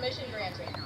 Permission granted.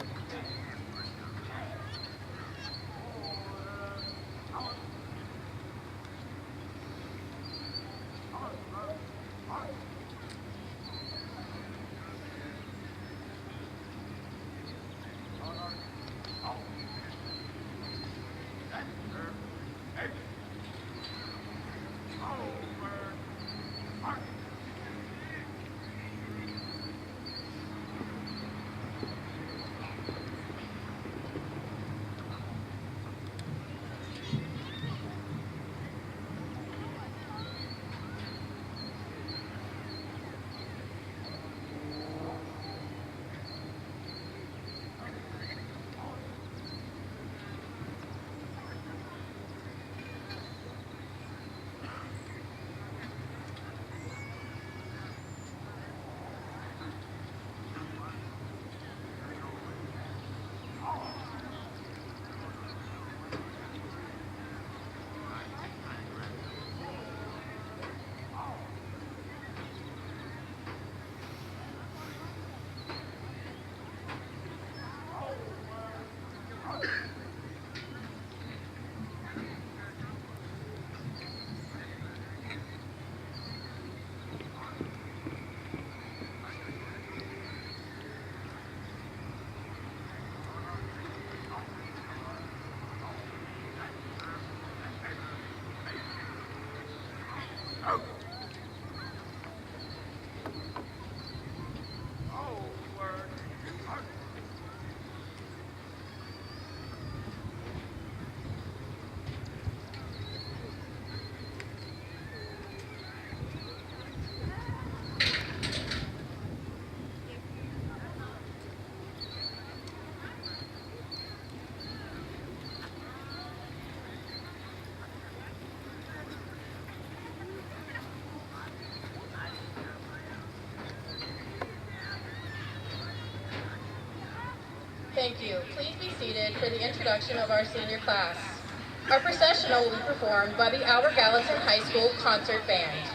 Thank you. Please be seated for the introduction of our senior class. Our processional will be performed by the Albert Gallatin High School Concert Band.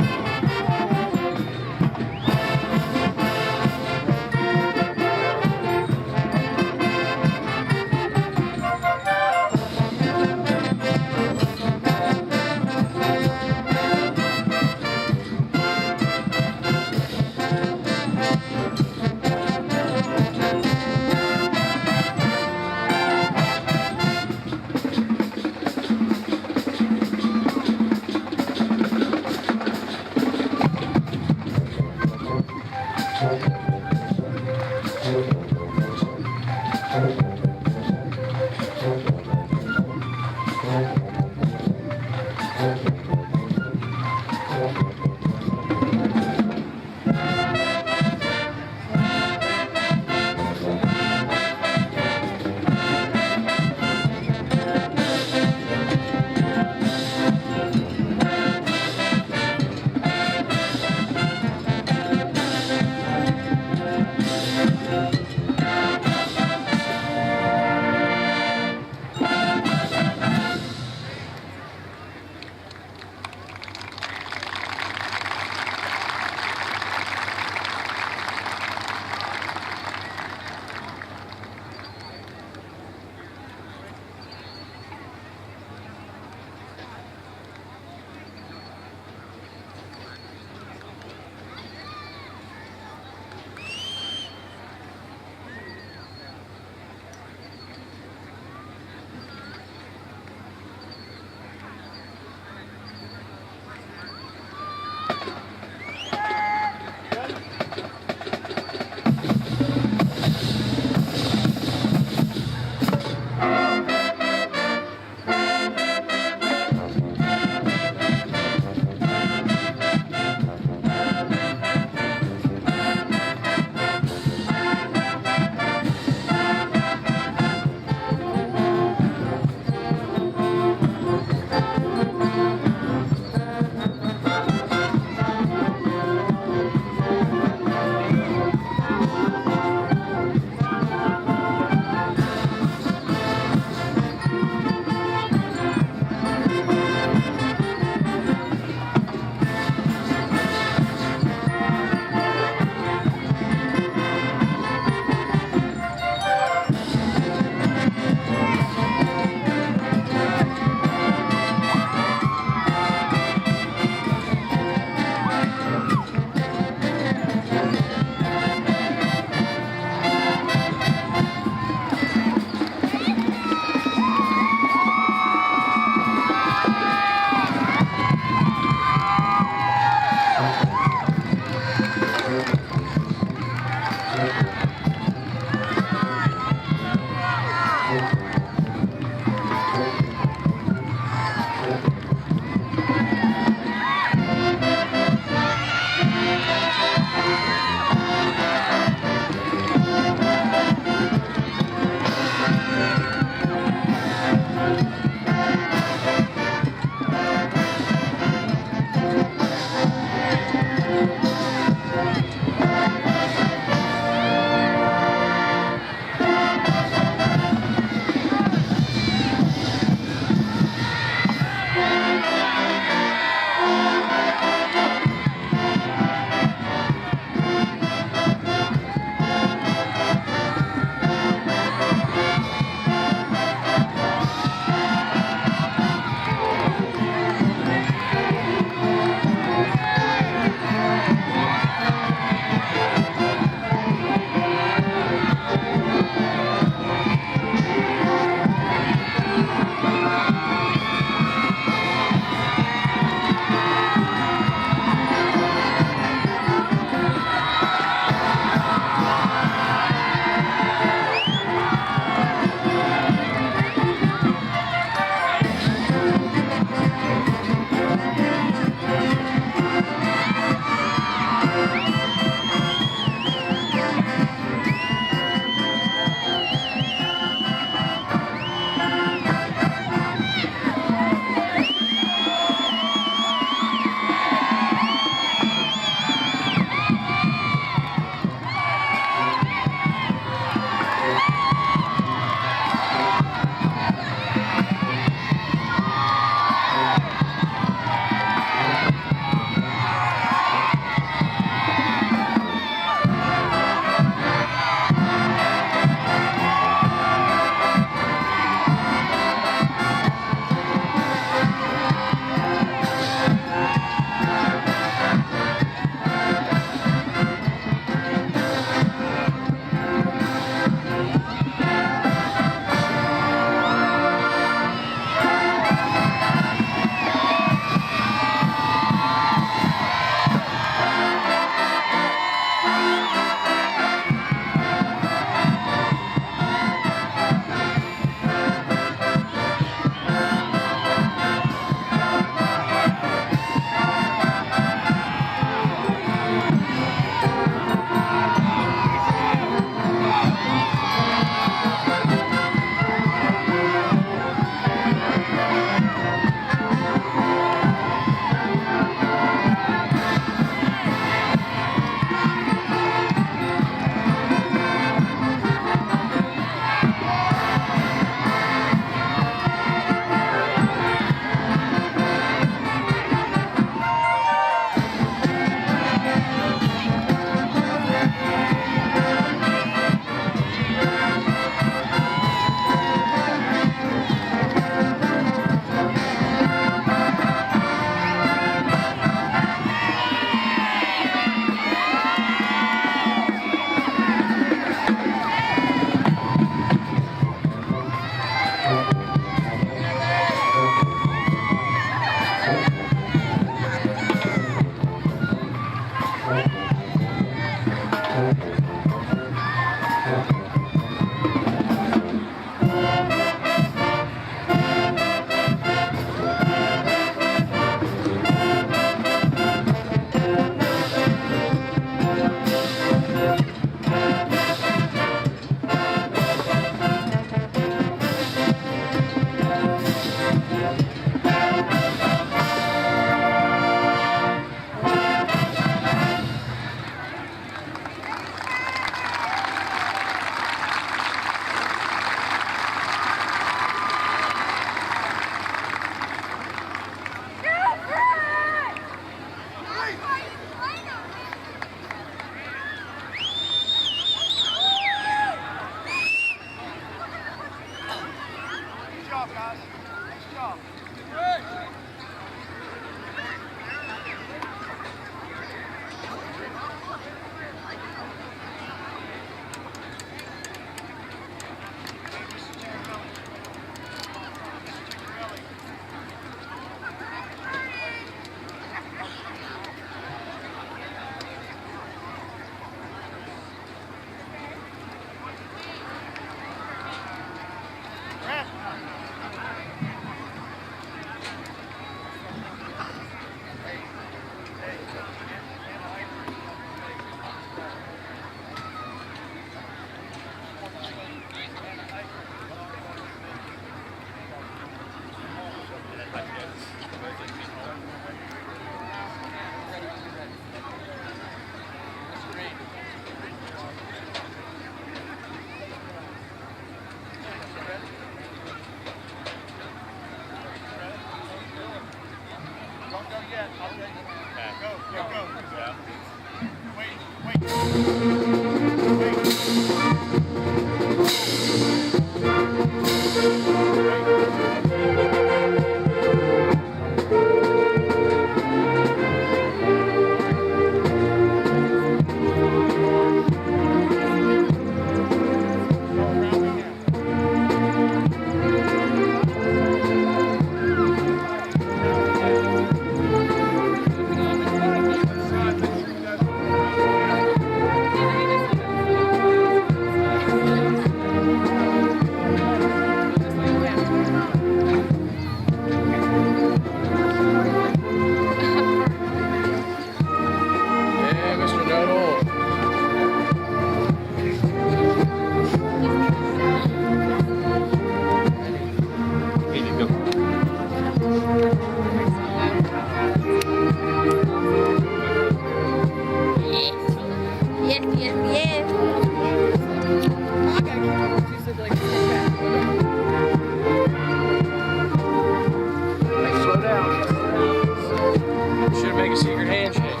Should make a secret handshake.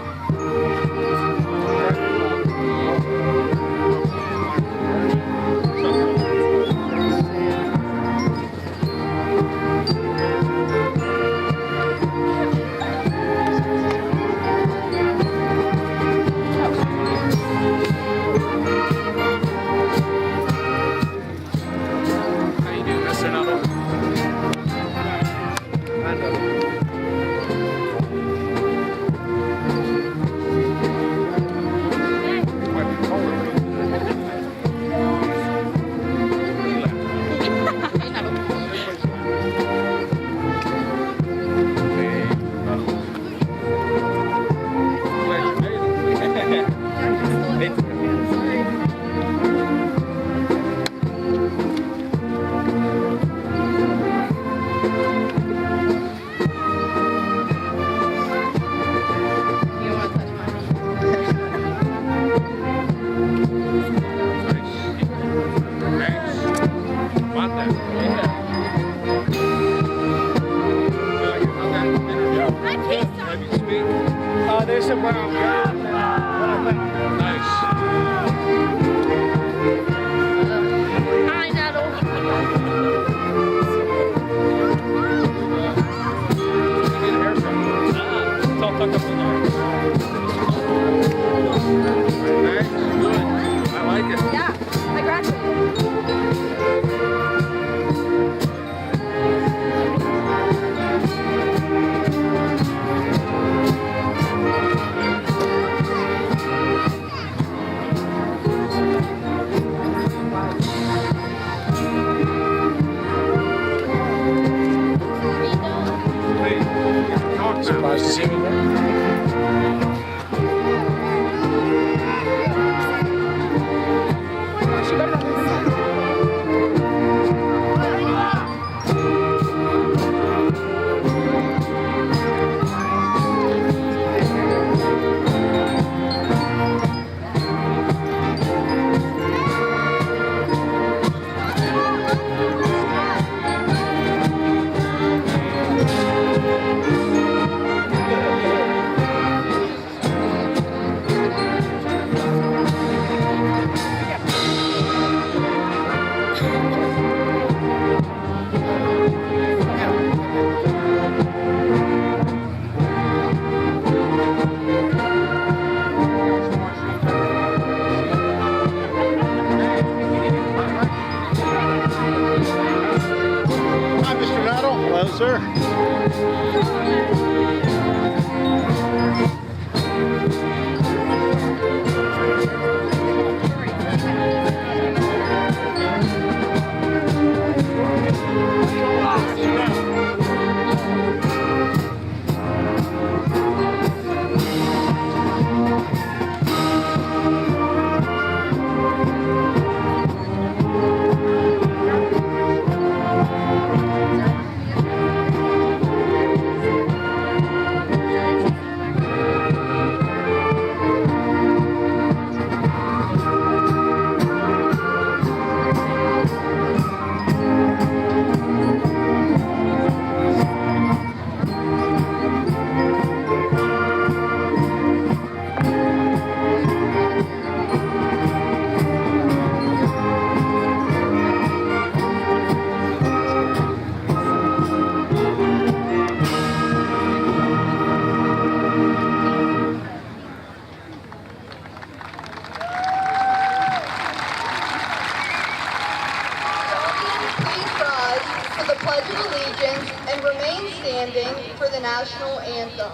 There's some brown girl. Nice. Hi, Nettle. It's all tucked up in there. Nice. Good. I like it. Yeah, I graduated. Surprised to see me there. Sir. For the national anthem.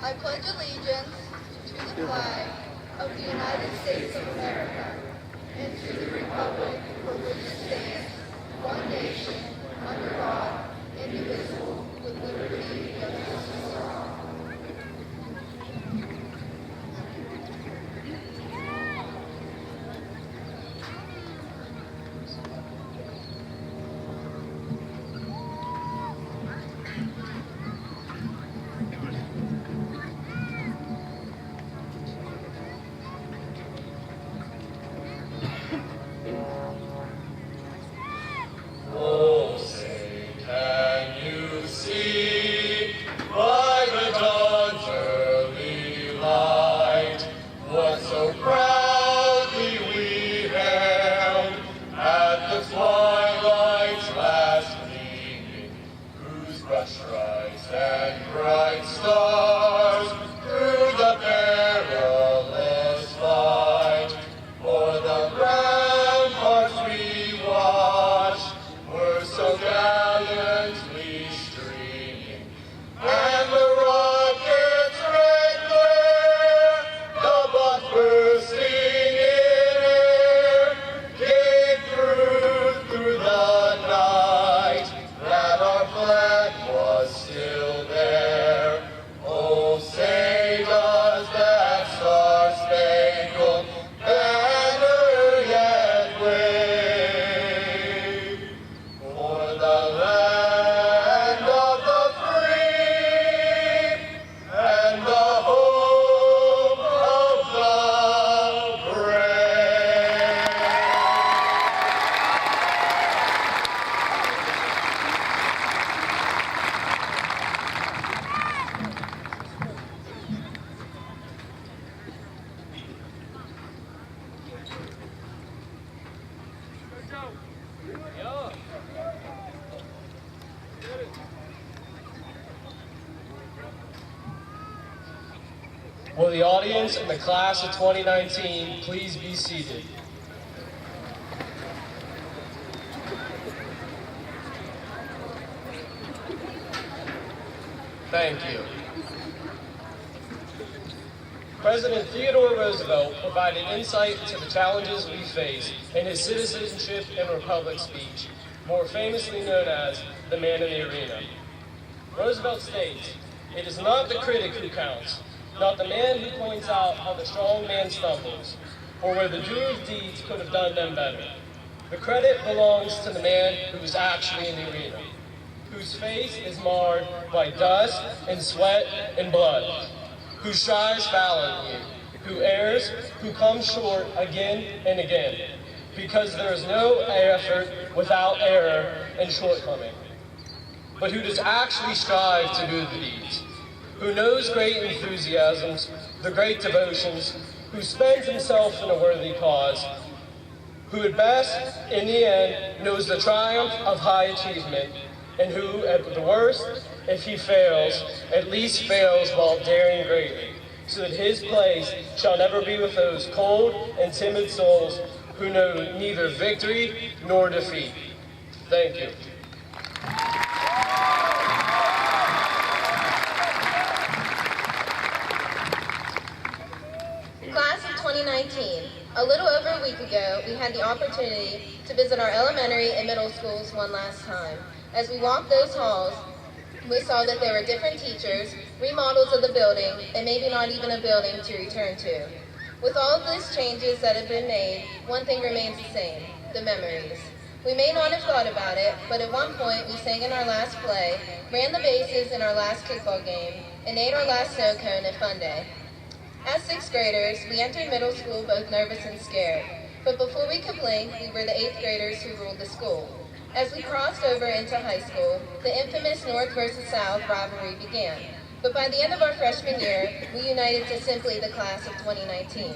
I pledge allegiance to the flag of the United States of America and to the republic for which it stands, one nation, under God, indivisible, with liberty and justice for all. Will the audience and the class of 2019 please be seated? Thank you. President Theodore Roosevelt provided insight into the challenges we face in his Citizenship and Republic speech, more famously known as the Man in the Arena. Roosevelt states, "It is not the critic who counts, not the man who points out how the strong man stumbles, or where the doer of deeds could have done them better. The credit belongs to the man who is actually in the arena, whose face is marred by dust and sweat and blood, who strives valiantly, who errs, who comes short again and again, because there is no effort without error and shortcoming, but who does actually strive to do the deeds, who knows great enthusiasms, the great devotions, who spends himself in a worthy cause, who at best, in the end, knows the triumph of high achievement, and who, at the worst, if he fails, at least fails while daring greatly, so that his place shall never be with those cold and timid souls who know neither victory nor defeat." Thank you. Class of 2019, a little over a week ago, we had the opportunity to visit our elementary and middle schools one last time. As we walked those halls, we saw that there were different teachers, remodels of the building, and maybe not even a building to return to. With all of these changes that have been made, one thing remains the same, the memories. We may not have thought about it, but at one point we sang in our last play, ran the bases in our last kickball game, and ate our last snow cone at Fun Day. As sixth graders, we entered middle school both nervous and scared. But before we could blink, we were the eighth graders who ruled the school. As we crossed over into high school, the infamous North versus South rivalry began. But by the end of our freshman year, we united to simply the class of 2019.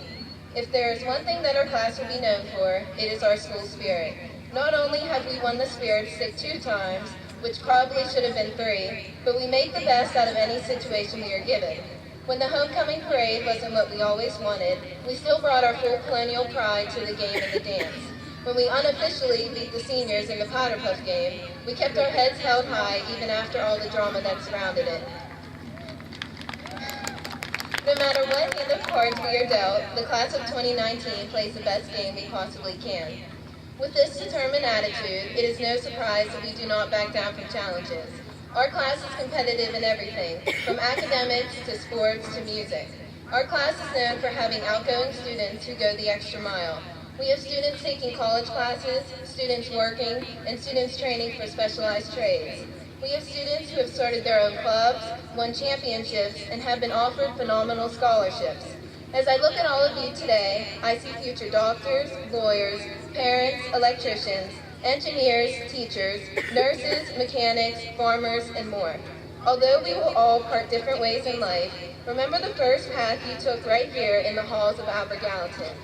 If there is one thing that our class will be known for, it is our school spirit. Not only have we won the Spirit Stick 2 times, which probably should have been 3, but we make the best out of any situation we are given. When the homecoming parade wasn't what we always wanted, we still brought our full colonial pride to the game and the dance. When we unofficially beat the seniors in the Powder Puff game, we kept our heads held high even after all the drama that surrounded it. No matter what hand of cards we are dealt, the class of 2019 plays the best game we possibly can. With this determined attitude, it is no surprise that we do not back down from challenges. Our class is competitive in everything, from academics to sports to music. Our class is known for having outgoing students who go the extra mile. We have students taking college classes, students working, and students training for specialized trades. We have students who have started their own clubs, won championships, and have been offered phenomenal scholarships. As I look at all of you today, I see future doctors, lawyers, parents, electricians, engineers, teachers, nurses, mechanics, farmers, and more. Although we will all part different ways in life, remember the first path you took right here in the halls of Albert Gallatin.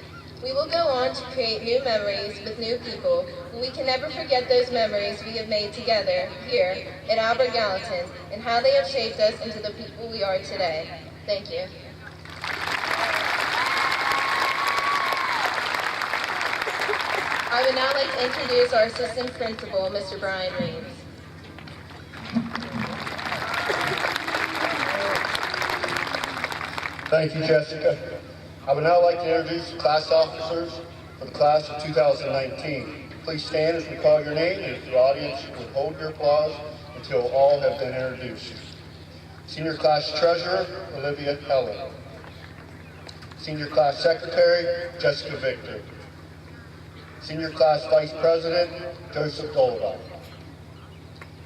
We will go on to create new memories with new people, and we can never forget those memories we have made together here at Albert Gallatin and how they have shaped us into the people we are today. Thank you. I would now like to introduce our assistant principal, Mr. Brian Reeves. Thank you, Jessica. I would now like to introduce the class officers for the class of 2019. Please stand as we call your name, and if the audience would hold your applause until all have been introduced. Senior Class Treasurer, Olivia Ellen. Senior Class Secretary, Jessica Victor. Senior Class Vice President, Joseph Dolda.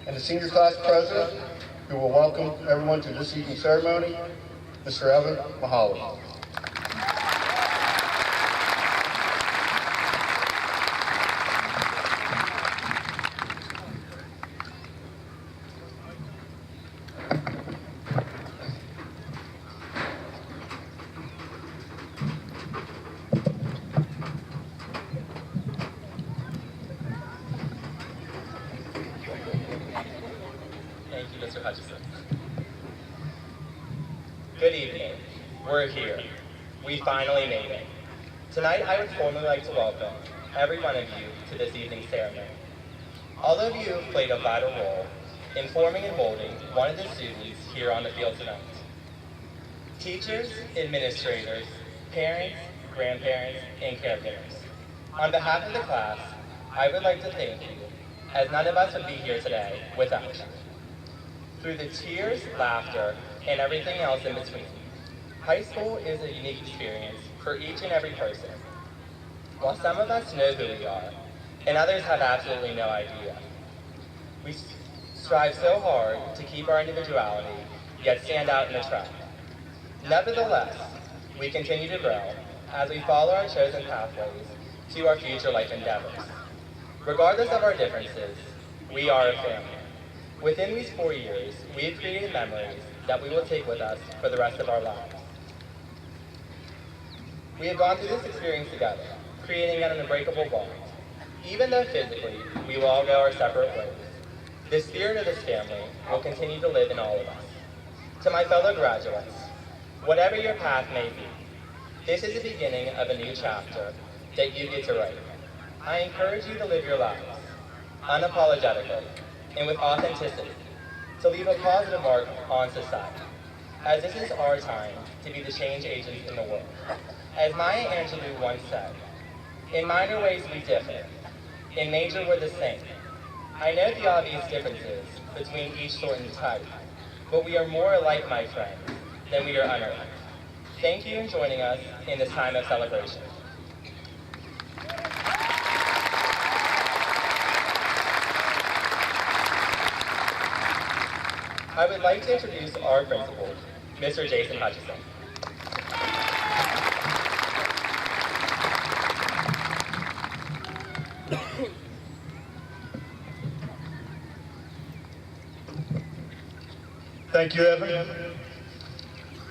And the Senior Class President, who will welcome everyone to this evening's ceremony, Mr. Evan Mahali. Hutchison. Good evening. We're here. We finally made it. Tonight, I would formally like to welcome every one of you to this evening's ceremony. All of you have played a vital role in forming and molding one of the students here on the field tonight. Teachers, administrators, parents, grandparents, and caregivers. On behalf of the class, I would like to thank you, as none of us would be here today without you. Through the tears, laughter, and everything else in between, high school is a unique experience for each and every person. While some of us know who we are, and others have absolutely no idea, we strive so hard to keep our individuality, yet stand out in the crowd. Nevertheless, we continue to grow as we follow our chosen pathways to our future life endeavors. Regardless of our differences, we are a family. Within these 4 years, we have created memories that we will take with us for the rest of our lives. We have gone through this experience together, creating an unbreakable bond. Even though physically we will all go our separate ways, the spirit of this family will continue to live in all of us. To my fellow graduates, whatever your path may be, this is the beginning of a new chapter that you get to write. I encourage you to live your lives unapologetically and with authenticity, to leave a positive mark on society, as this is our time to be the change agents in the world. As Maya Angelou once said, in minor ways we differ, in major we're the same. I know the obvious differences between each sort and type, but we are more alike, my friends, than we are unalike. Thank you for joining us in this time of celebration. I would like to introduce our principal, Mr. Jason Hutchison. Thank you, Evan.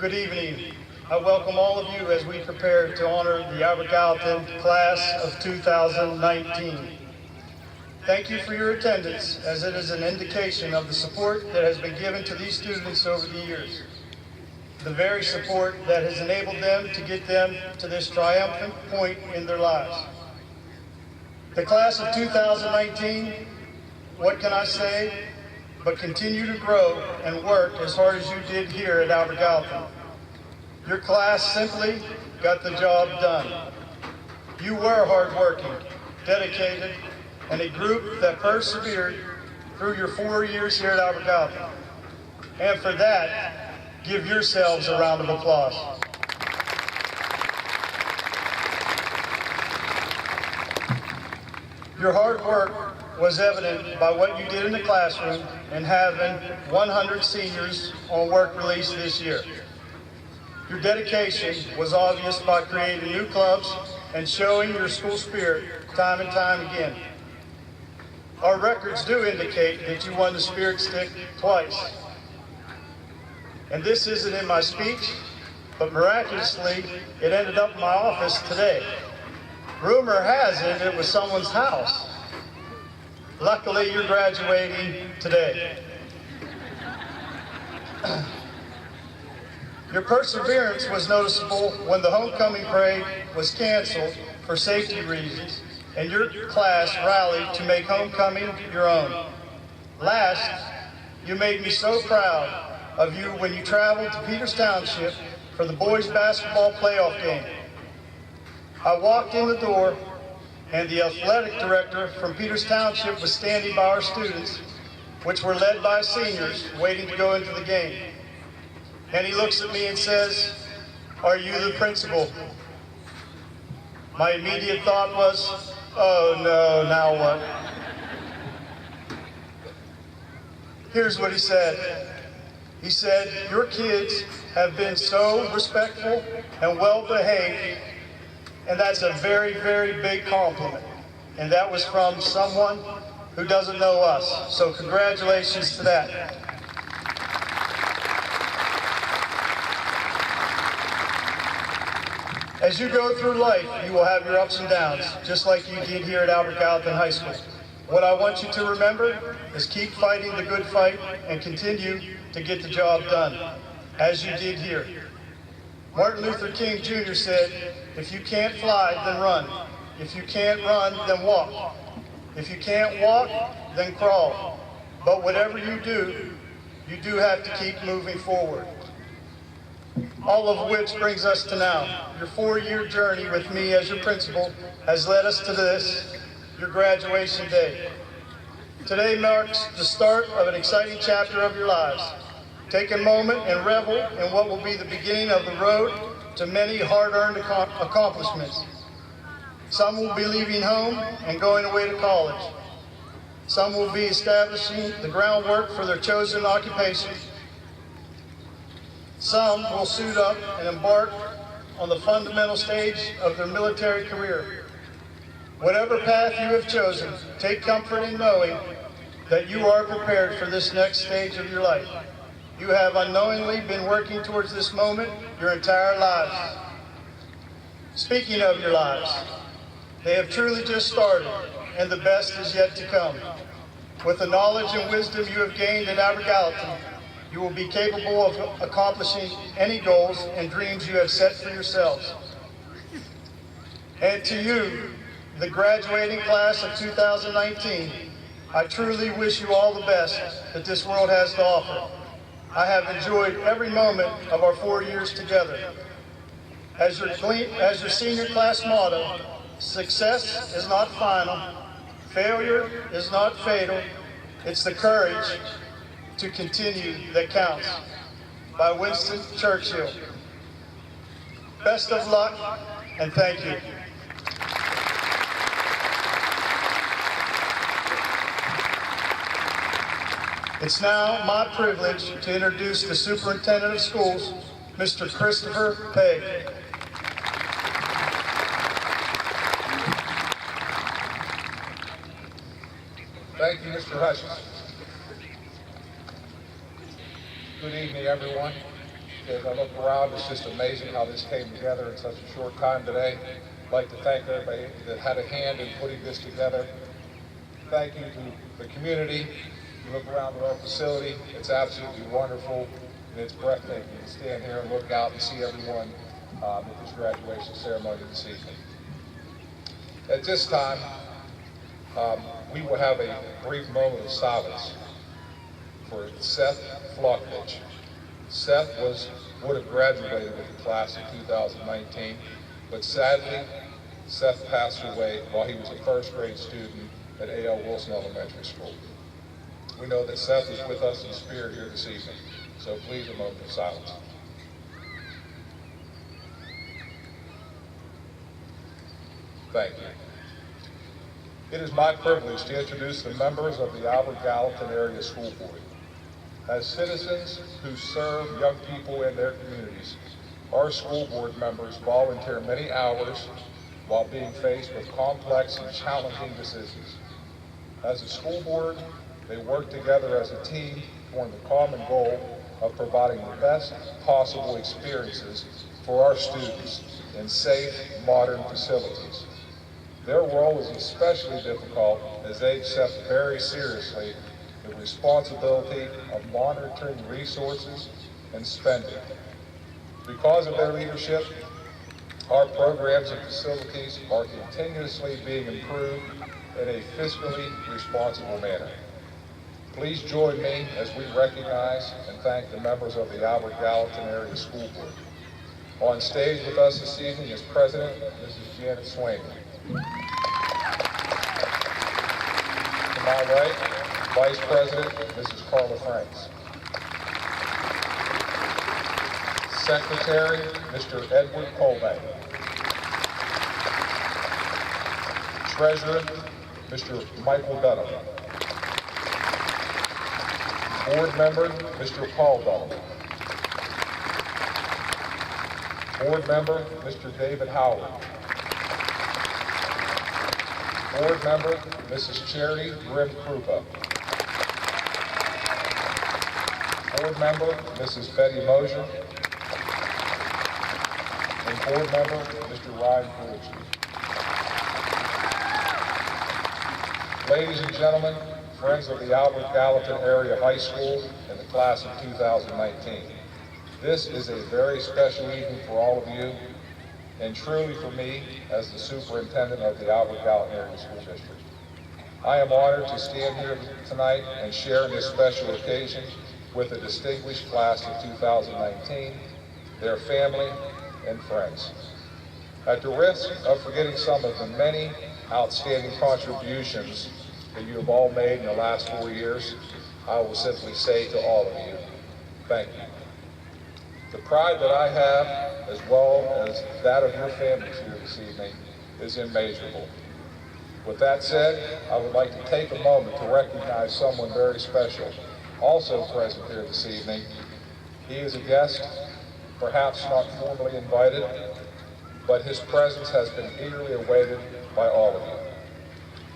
Good evening. I welcome all of you as we prepare to honor the Albert Gallatin class of 2019. Thank you for your attendance, as it is an indication of the support that has been given to these students over the years. The very support that has enabled them to get them to this triumphant point in their lives. The class of 2019, what can I say, but continue to grow and work as hard as you did here at Albert Gallatin. Your class simply got the job done. You were hardworking, dedicated, and a group that persevered through your 4 years here at Albert Gallatin. And for that, give yourselves a round of applause. Your hard work was evident by what you did in the classroom and having 100 seniors on work release this year. Your dedication was obvious by creating new clubs and showing your school spirit time and time again. Our records do indicate that you won the Spirit Stick twice. And this isn't in my speech, but miraculously, it ended up in my office today. Rumor has it was someone's house. Luckily, you're graduating today. Your perseverance was noticeable when the homecoming parade was canceled for safety reasons, and your class rallied to make homecoming your own. Last, you made me so proud of you when you traveled to Peters Township for the boys basketball playoff game. I walked in the door, and the athletic director from Peters Township was standing by our students, which were led by seniors waiting to go into the game. And he looks at me and says, "Are you the principal?" My immediate thought was, "Oh no, now what?" Here's what he said. He said, "Your kids have been so respectful and well-behaved, and that's a very, very big compliment." And that was from someone who doesn't know us. So congratulations to that. As you go through life, you will have your ups and downs, just like you did here at Albert Gallatin High School. What I want you to remember is keep fighting the good fight and continue to get the job done, as you did here. Martin Luther King Jr. said, if you can't fly, then run. If you can't run, then walk. If you can't walk, then crawl. But whatever you do have to keep moving forward. All of which brings us to now. Your 4-year journey with me as your principal has led us to this, your graduation day. Today marks the start of an exciting chapter of your lives. Take a moment and revel in what will be the beginning of the road to many hard-earned accomplishments. Some will be leaving home and going away to college. Some will be establishing the groundwork for their chosen occupation. Some will suit up and embark on the fundamental stage of their military career. Whatever path you have chosen, take comfort in knowing that you are prepared for this next stage of your life. You have unknowingly been working towards this moment your entire lives. Speaking of your lives, they have truly just started, and the best is yet to come. With the knowledge and wisdom you have gained at Albert Gallatin, you will be capable of accomplishing any goals and dreams you have set for yourselves. And to you, the graduating class of 2019, I truly wish you all the best that this world has to offer. I have enjoyed every moment of our 4 years together. As your senior class motto, success is not final, failure is not fatal, it's the courage to continue that counts. By Winston Churchill. Best of luck and thank you. It's now my privilege to introduce the Superintendent of Schools, Mr. Christopher Pegg. Thank you, Mr. Hutchins. Good evening, everyone. As I look around, it's just amazing how this came together in such a short time today. I'd like to thank everybody that had a hand in putting this together. Thank you to the community. You look around at our facility, it's absolutely wonderful, and it's breathtaking to stand here and look out and see everyone at this graduation ceremony this evening. At this time, we will have a brief moment of silence for Seth Flockridge. Seth would have graduated with the class in 2019, but sadly, Seth passed away while he was a first grade student at A.L. Wilson Elementary School. We know that Seth is with us in spirit here this evening, so please a moment of silence. Thank you. It is my privilege to introduce the members of the Albert Gallatin Area School Board. As citizens who serve young people in their communities, our school board members volunteer many hours while being faced with complex and challenging decisions. As a school board, they work together as a team toward the common goal of providing the best possible experiences for our students in safe, modern facilities. Their role is especially difficult as they accept very seriously the responsibility of monitoring resources and spending. Because of their leadership, our programs and facilities are continuously being improved in a fiscally responsible manner. Please join me as we recognize and thank the members of the Albert Gallatin Area School Board. On stage with us this evening is President Mrs. Janet Swain. To my right, Vice President Mrs. Carla Franks. Secretary Mr. Edward Colbeck. Treasurer Mr. Michael Dunham. Board Member Mr. Paul Dunham. Board Member Mr. David Howard. Board Member Mrs. Charity Grimm Krupa. Board Member Mrs. Betty Mosier. And Board Member Mr. Ryan Coolidge. Ladies and gentlemen, friends of the Albert Gallatin Area High School and the class of 2019, this is a very special evening for all of you, and truly for me as the superintendent of the Albert Gallatin Area School District. I am honored to stand here tonight and share this special occasion with the distinguished class of 2019, their family, and friends. At the risk of forgetting some of the many outstanding contributions that you have all made in the last 4 years, I will simply say to all of you, thank you. The pride that I have, as well as that of your families here this evening, is immeasurable. With that said, I would like to take a moment to recognize someone very special, also present here this evening. He is a guest, perhaps not formally invited, but his presence has been eagerly awaited by all of you.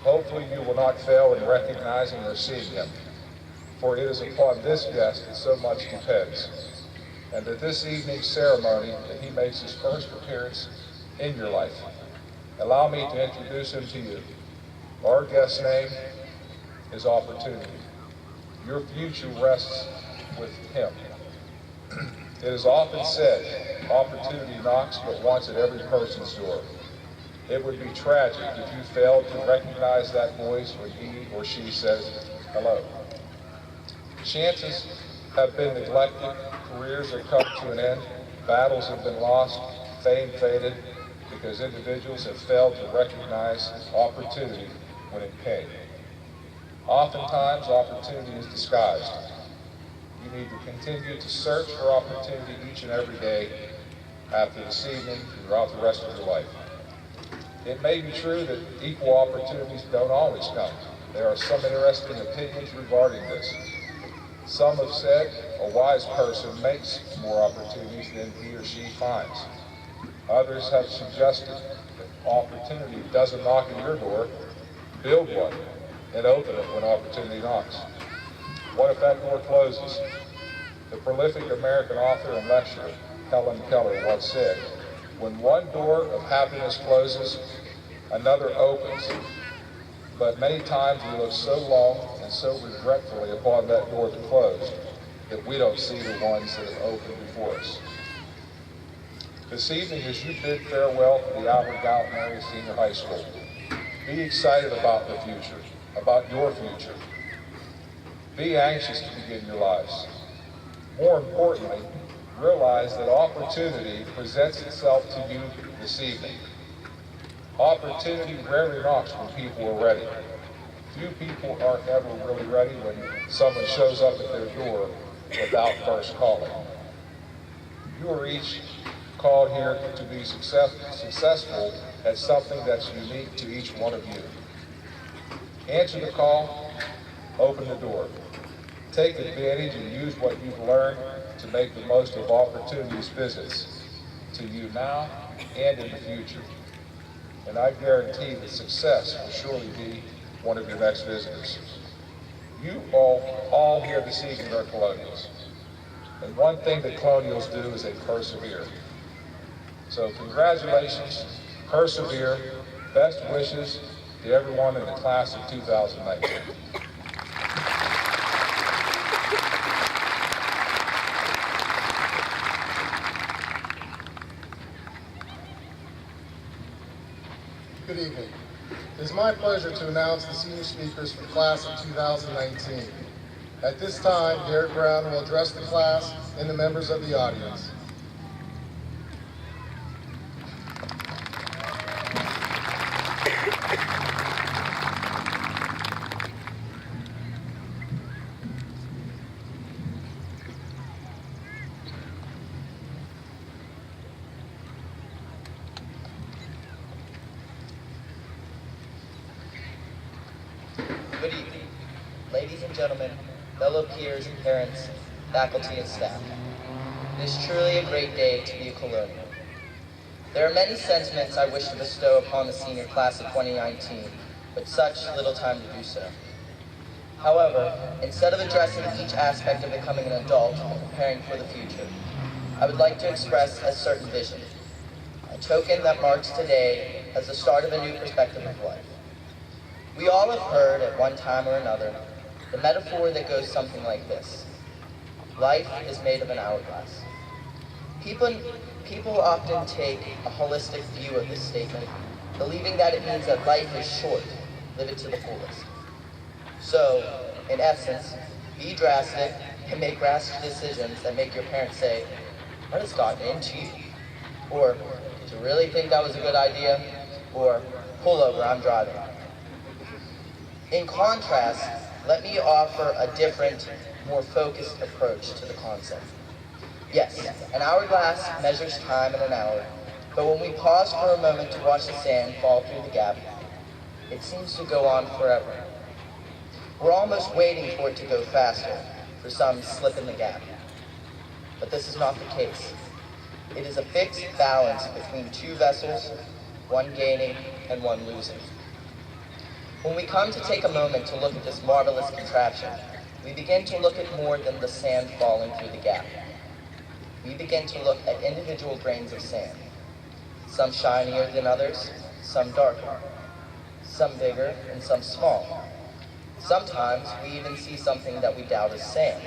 Hopefully you will not fail in recognizing or seeing him, for it is upon this guest that so much depends, and at this evening's ceremony that he makes his first appearance in your life. Allow me to introduce him to you. Our guest's name is Opportunity. Your future rests with him. It is often said, opportunity knocks but once at every person's door. It would be tragic if you failed to recognize that voice when he or she says hello. Chances have been neglected, careers have come to an end, battles have been lost, fame faded, because individuals have failed to recognize opportunity when it came. Oftentimes, opportunity is disguised. You need to continue to search for opportunity each and every day after this evening and throughout the rest of your life. It may be true that equal opportunities don't always come. There are some interesting opinions regarding this. Some have said a wise person makes more opportunities than he or she finds. Others have suggested that opportunity doesn't knock at your door, build one, and open it when opportunity knocks. What if that door closes? The prolific American author and lecturer, Helen Keller, once said, when one door of happiness closes, another opens. But many times we look so long and so regretfully upon that door that closed that we don't see the ones that have opened before us. This evening, as you bid farewell to the Albert Gallatin Area Senior High School, be excited about the future, about your future. Be anxious to begin your lives. More importantly, realize that opportunity presents itself to you this evening. Opportunity rarely knocks when people are ready. Few people are ever really ready when someone shows up at their door without first calling. You are each called here to be successful at something that's unique to each one of you. Answer the call, open the door. Take advantage and use what you've learned to make the most of opportunities visits to you now and in the future. And I guarantee that success will surely be one of your next visitors. You all here this evening are colonials. And one thing that colonials do is they persevere. So congratulations, persevere, best wishes to everyone in the class of 2019. Good evening. It is my pleasure to announce the senior speakers for the class of 2019. At this time, Derek Brown will address the class and the members of the audience. Good evening, ladies and gentlemen, fellow peers, parents, faculty, and staff. It is truly a great day to be a colonial. There are many sentiments I wish to bestow upon the senior class of 2019, but such little time to do so. However, instead of addressing each aspect of becoming an adult and preparing for the future, I would like to express a certain vision, a token that marks today as the start of a new perspective of life. We all have heard at one time or another the metaphor that goes something like this. Life is made of an hourglass. People often take a holistic view of this statement, believing that it means that life is short, live it to the fullest. So, in essence, be drastic and make rash decisions that make your parents say, "What has gotten into you?" Or, "Did you really think that was a good idea?" Or, "Pull over, I'm driving." In contrast, let me offer a different, more focused approach to the concept. Yes, an hourglass measures time in an hour, but when we pause for a moment to watch the sand fall through the gap, it seems to go on forever. We're almost waiting for it to go faster, for some slip in the gap. But this is not the case. It is a fixed balance between two vessels, one gaining and one losing. When we come to take a moment to look at this marvelous contraption, we begin to look at more than the sand falling through the gap. We begin to look at individual grains of sand, some shinier than others, some darker, some bigger and some small. Sometimes we even see something that we doubt is sand,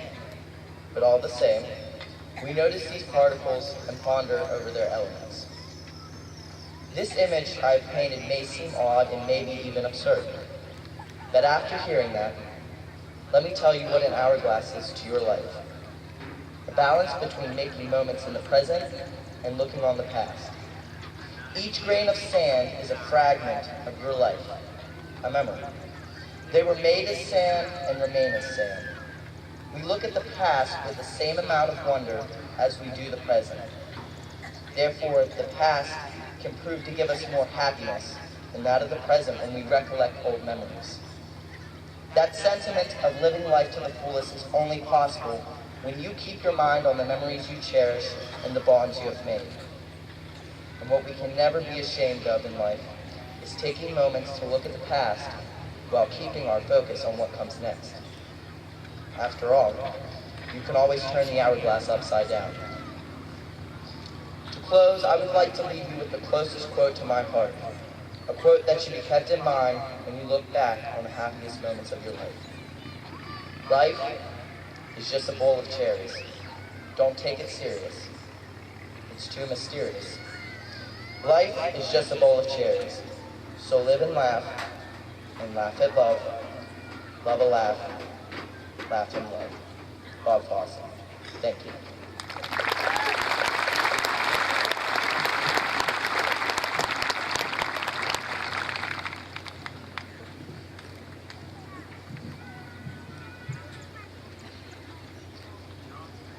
but all the same, we notice these particles and ponder over their elements. This image I've painted may seem odd and maybe even absurd, but after hearing that, let me tell you what an hourglass is to your life. A balance between making moments in the present and looking on the past. Each grain of sand is a fragment of your life, a memory. They were made as sand and remain as sand. We look at the past with the same amount of wonder as we do the present. Therefore, the past can prove to give us more happiness than that of the present when we recollect old memories. That sentiment of living life to the fullest is only possible when you keep your mind on the memories you cherish and the bonds you have made. And what we can never be ashamed of in life is taking moments to look at the past while keeping our focus on what comes next. After all, you can always turn the hourglass upside down. To close, I would like to leave you with the closest quote to my heart, a quote that should be kept in mind when you look back on the happiest moments of your life. Life is just a bowl of cherries. Don't take it serious. It's too mysterious. Life is just a bowl of cherries. So live and laugh at love, love a laugh, laugh and love. Bob Fosse. Thank you.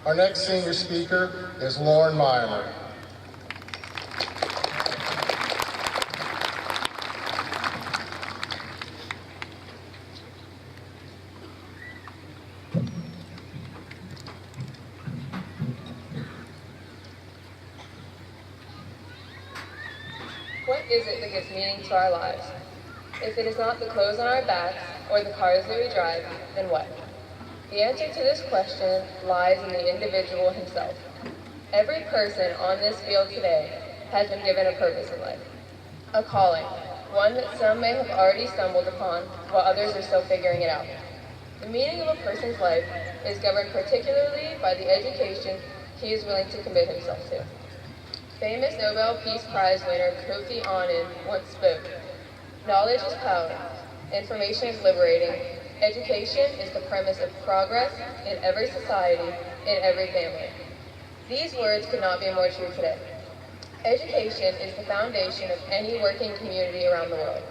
Our next senior speaker is Lauren Meyer. What is it that gives meaning to our lives? If it is not the clothes on our backs or the cars that we drive, then what? The answer to this question lies in the individual himself. Every person on this field today has been given a purpose in life, a calling, one that some may have already stumbled upon while others are still figuring it out. The meaning of a person's life is governed particularly by the education he is willing to commit himself to. Famous Nobel Peace Prize winner Kofi Annan once spoke, "Knowledge is power, information is liberating, education is the premise of progress in every society, in every family." These words could not be more true today. Education is the foundation of any working community around the world.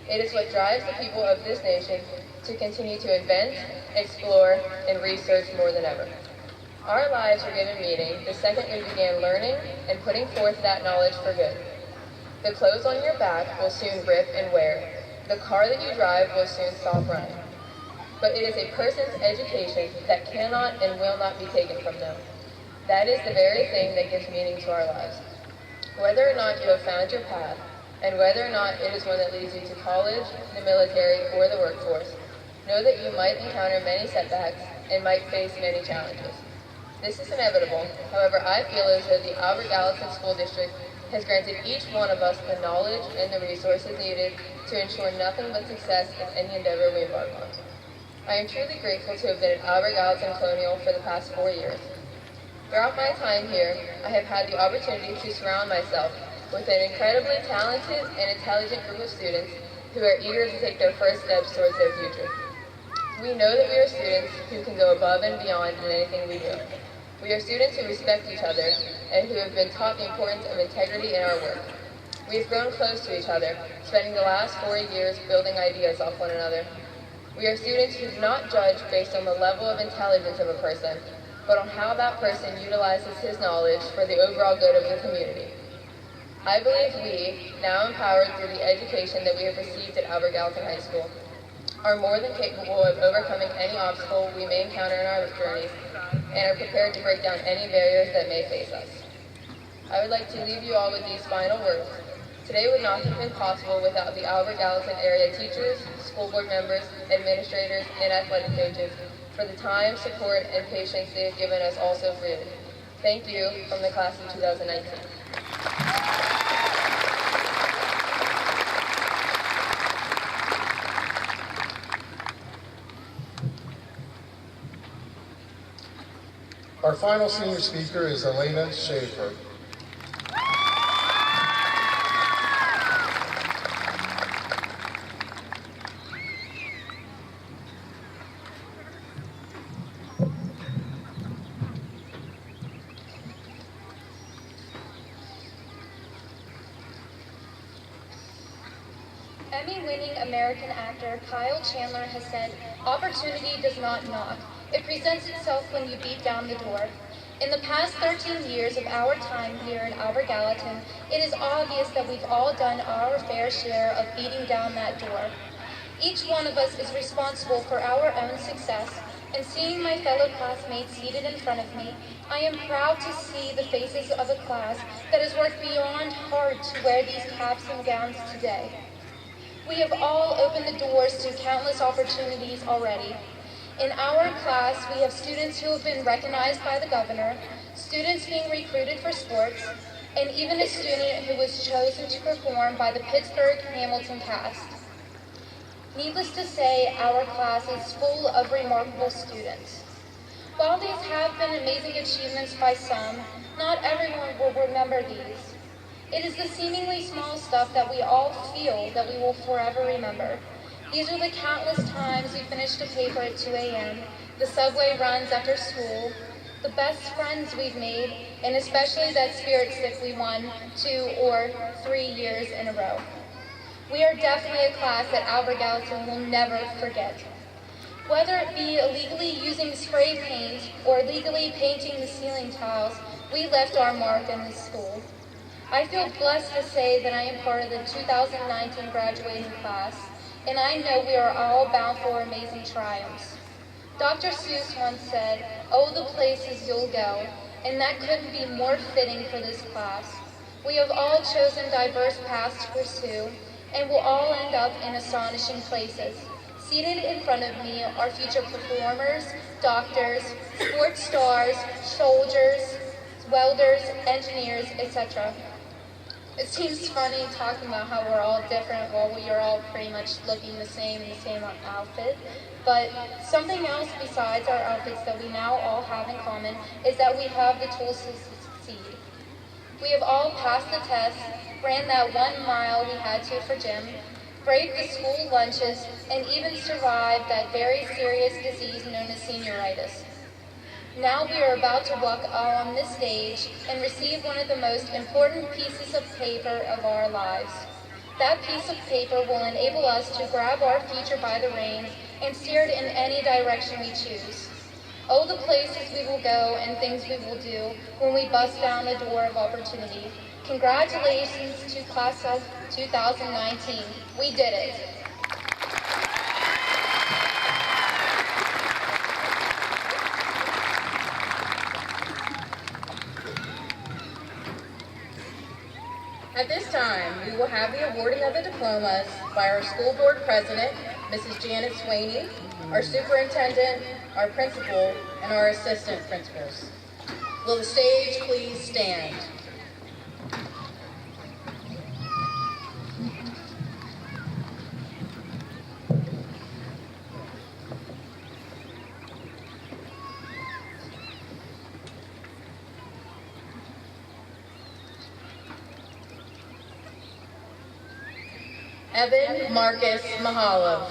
It is what drives the people of this nation to continue to invent, explore, and research more than ever. Our lives were given meaning the second we began learning and putting forth that knowledge for good. The clothes on your back will soon rip and wear. The car that you drive will soon stop running. But it is a person's education that cannot and will not be taken from them. That is the very thing that gives meaning to our lives. Whether or not you have found your path, and whether or not it is one that leads you to college, the military, or the workforce, know that you might encounter many setbacks and might face many challenges. This is inevitable. However, I feel as though the Albert Gallatin School District has granted each one of us the knowledge and the resources needed to ensure nothing but success in any endeavor we embark on. I am truly grateful to have been at Albert Gallatin Colonial for the past 4 years. Throughout my time here, I have had the opportunity to surround myself with an incredibly talented and intelligent group of students who are eager to take their first steps towards their future. We know that we are students who can go above and beyond in anything we do. We are students who respect each other and who have been taught the importance of integrity in our work. We have grown close to each other, spending the last 4 years building ideas off one another. We are students who do not judge based on the level of intelligence of a person, but on how that person utilizes his knowledge for the overall good of the community. I believe we, now empowered through the education that we have received at Albert Gallatin High School, are more than capable of overcoming any obstacle we may encounter in our journeys and are prepared to break down any barriers that may face us. I would like to leave you all with these final words. Today would not have been possible without the Albert Gallatin area teachers, school board members, administrators, and athletic coaches for the time, support, and patience they have given us all so freely. Thank you from the class of 2019. Our final senior speaker is Elena Schaefer. Emmy-winning American actor Kyle Chandler has said, "Opportunity does not knock. It presents itself when you beat down the door." In the past 13 years of our time here at Albert Gallatin, it is obvious that we've all done our fair share of beating down that door. Each one of us is responsible for our own success, and seeing my fellow classmates seated in front of me, I am proud to see the faces of a class that has worked beyond hard to wear these caps and gowns today. We have all opened the doors to countless opportunities already. In our class, we have students who have been recognized by the governor, students being recruited for sports, and even a student who was chosen to perform by the Pittsburgh-Hamilton cast. Needless to say, our class is full of remarkable students. While these have been amazing achievements by some, not everyone will remember these. It is the seemingly small stuff that we all feel that we will forever remember. These are the countless times we finished a paper at 2 a.m., the subway runs after school, the best friends we've made, and especially that spirit stick we won 2 or 3 years in a row. We are definitely a class that Albert Gallatin will never forget. Whether it be illegally using spray paint or legally painting the ceiling tiles, we left our mark in this school. I feel blessed to say that I am part of the 2019 graduating class, and I know we are all bound for amazing triumphs. Dr. Seuss once said, "Oh, the places you'll go," and that couldn't be more fitting for this class. We have all chosen diverse paths to pursue, and will all end up in astonishing places. Seated in front of me are future performers, doctors, sports stars, soldiers, welders, engineers, etc. It seems funny talking about how we're all different while we are all pretty much looking the same in the same outfit, but something else besides our outfits that we now all have in common is that we have the tools to succeed. We have all passed the test, ran that 1 mile we had to for gym, braved the school lunches, and even survived that very serious disease known as senioritis. Now we are about to walk on this stage and receive one of the most important pieces of paper of our lives. That piece of paper will enable us to grab our future by the reins and steer it in any direction we choose. Oh, the places we will go and things we will do when we bust down the door of opportunity. Congratulations to class of 2019. We did it. At this time, we will have the awarding of the diplomas by our school board president, Mrs. Janet Swaney, our superintendent, our principal, and our assistant principals. Will the stage please stand? Evan Marcus Mahalov.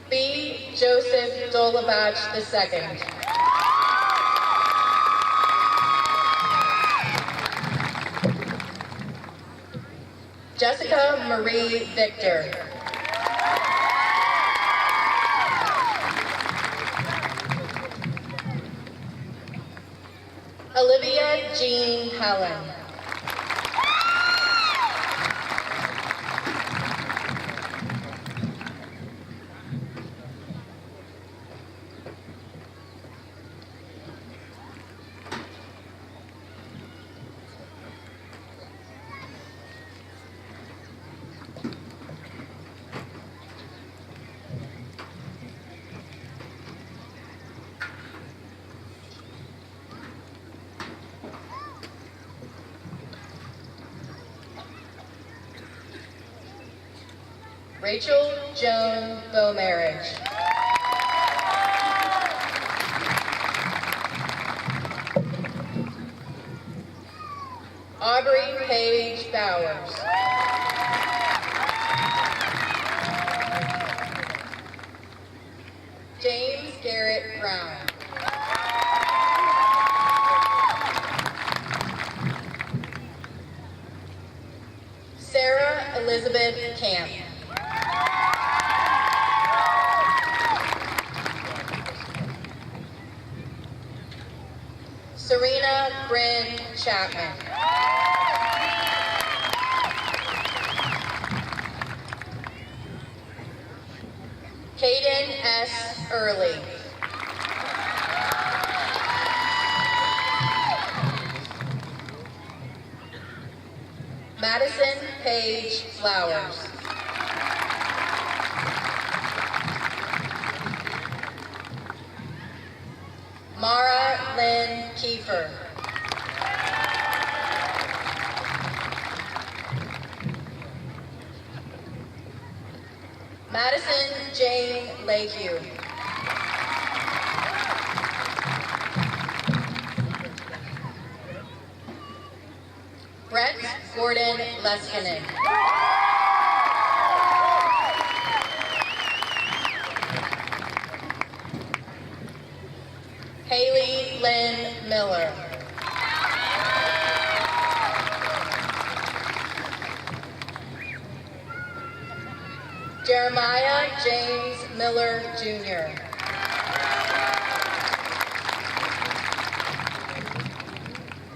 B. Joseph Dolabach II. Jessica Marie Victor. Olivia Jean Helen. Rachel Joan Beaumarriage. Aubrey Paige Bowers. James Garrett Brown. Sarah Elizabeth Camp. Serena Bryn Chapman. Caden S. Early. Madison Paige Flowers. Mara Lynn Kiefer. Madison Jane Lakeview. Brett Gordon Leskinen. Haley Lynn Miller. Jeremiah James Miller, Jr.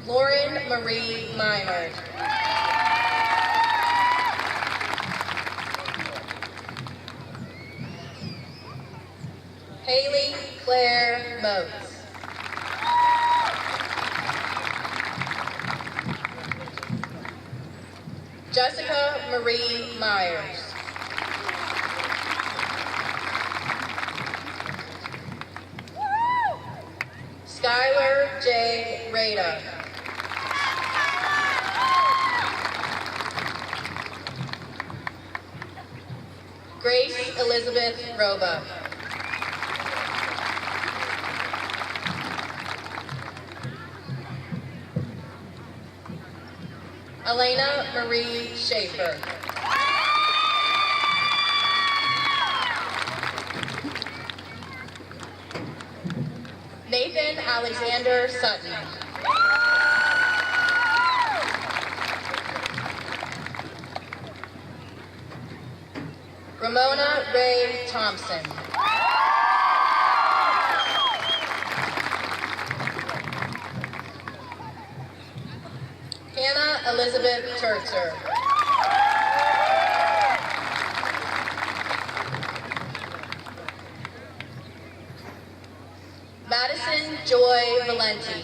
Lauren Marie Minard. Haley Claire Motes. Jessica Marie Myers. Skylar J. Rada. Grace Elizabeth Roba. Elena Marie Schaefer. Nathan Alexander Sutton. Ramona Ray Thompson. Hannah Elizabeth Turtzer. Madison Joy Valenti.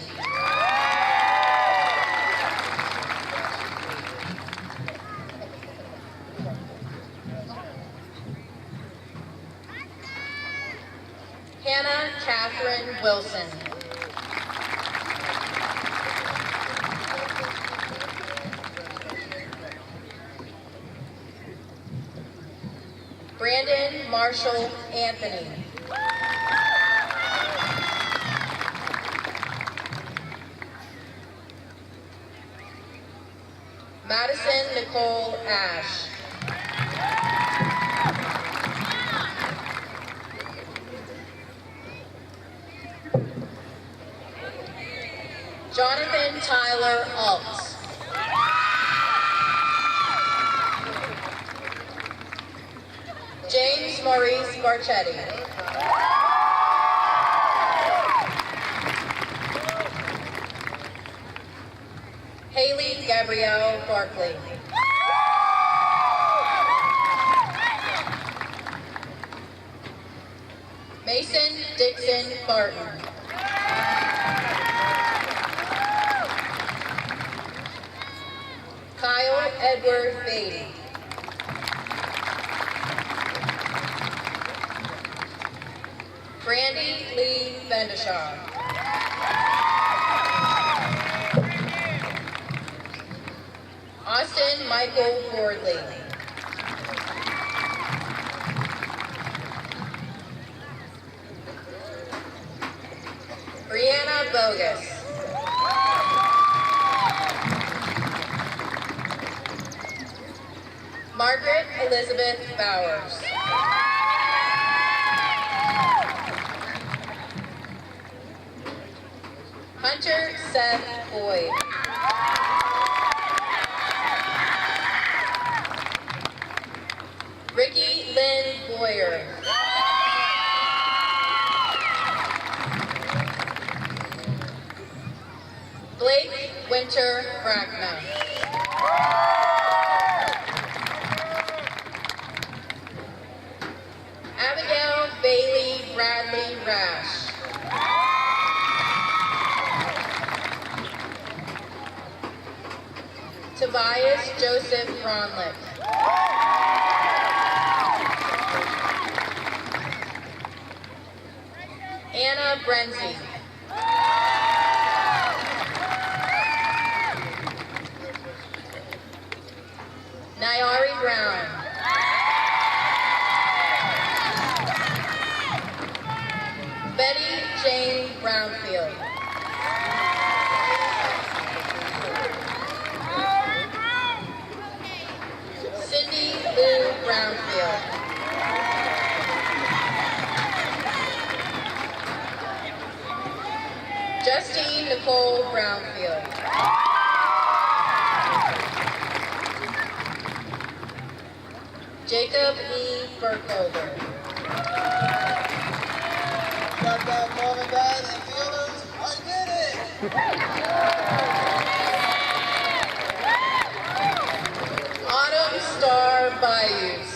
Hannah Catherine Wilson. Brandon Marshall Anthony. Madison Nicole Ash. Jonathan Tyler Alt. James Maurice Barchetti. Haley Gabrielle Barkley. Mason Dixon Barton. Kyle Edward Beatty. Brandy Lee Vendeshaw. Austin Michael Fordley. Brianna Bogus. Margaret Elizabeth Bowers. Hunter Seth Boyd. Ricky Lynn Boyer. Blake Winter Brackman. Abigail Bailey Bradley Rash. Tobias Joseph Ronlick. Anna Brenzy. Nyari Brown. Betty Jane Brownfield. Cindy Lou Brownfield. Justine Nicole Brownfield. Jacob E. Burkholder. Got that, mom and dad and fielders. I did it! Autumn Star Bayous.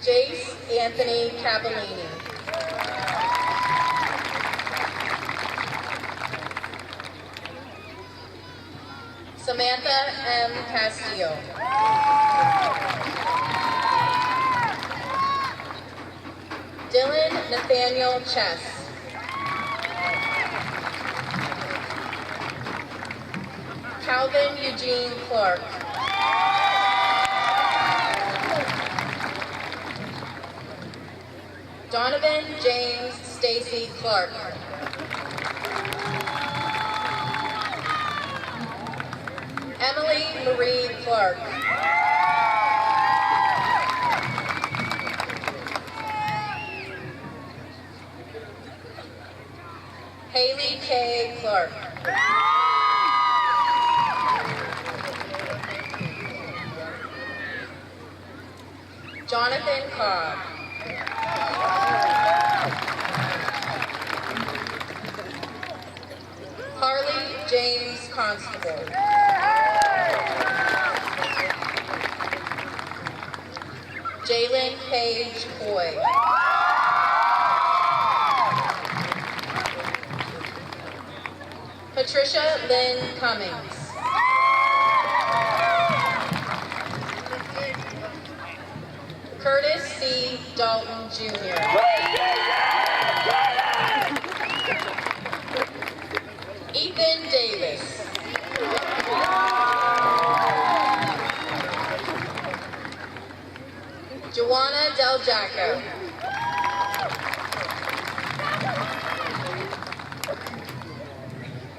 Jace Anthony Cavallini. Samantha M. Castillo. Dylan Nathaniel Chess. Calvin Eugene Clark. Donovan James Stacy Clark. Emily Marie Clark. Haley K. Clark. Jonathan Cobb. Harley James Constable. Jalen Page Boyd. Patricia Lynn Cummings. Curtis C. Dalton Jr. Ethan Davis. Joanna Del Jacco.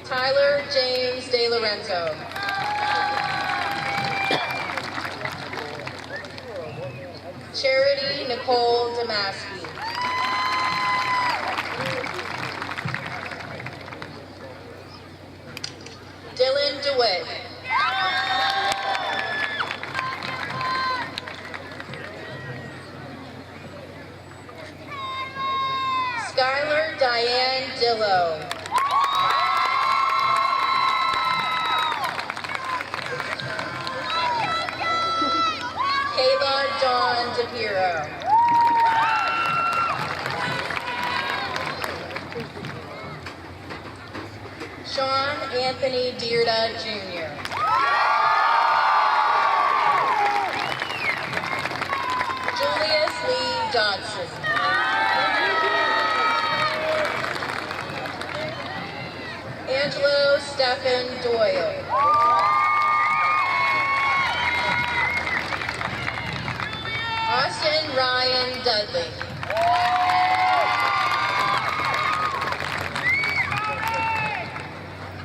Tyler James De Lorenzo. Charity Nicole Damaski. Dylan DeWitt. Skylar Diane Dillo. Kayla Dawn DePiro. Sean Anthony Dearda Jr. Julius Lee Dodson. Angelo Stephen Doyle. Austin Ryan Dudley.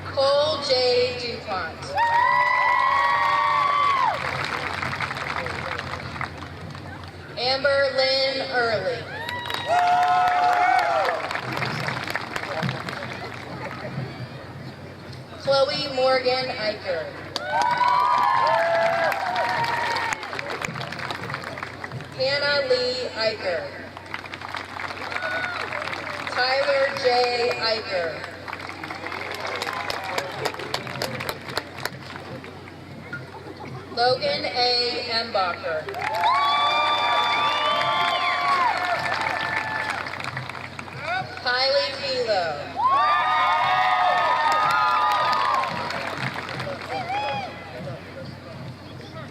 Cole J. DuPont. Amber Lynn Early. Chloe Morgan Eicher. Hannah Lee Eicher. Tyler J. Eicher. Logan A. Embacher. Kylie Philo.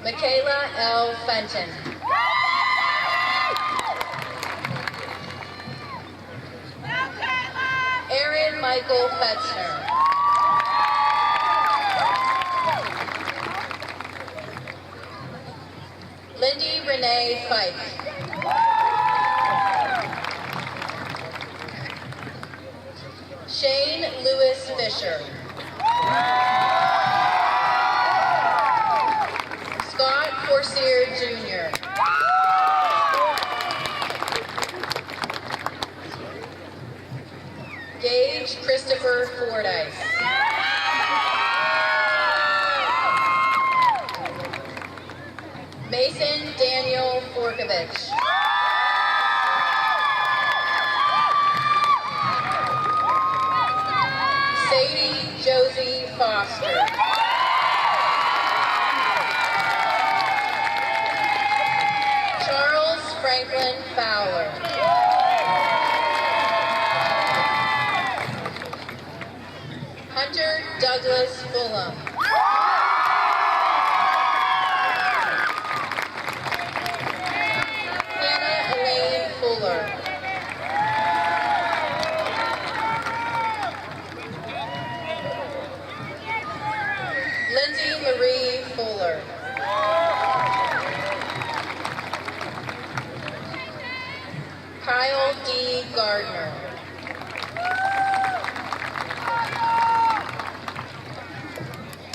Michaela L. Fenton. Aaron Michael Fetzner. Lindy Renee Fike. Shane Lewis Fisher. Scott Forcier Jr. Gage Christopher Fordyce. Mason Daniel Forkovich. Sadie Josie Foster. Charles Franklin Fowler. Hunter Douglas Fulham. Hannah Elaine Fuller. Lindsay Marie Fuller. Kyle D. Gardner.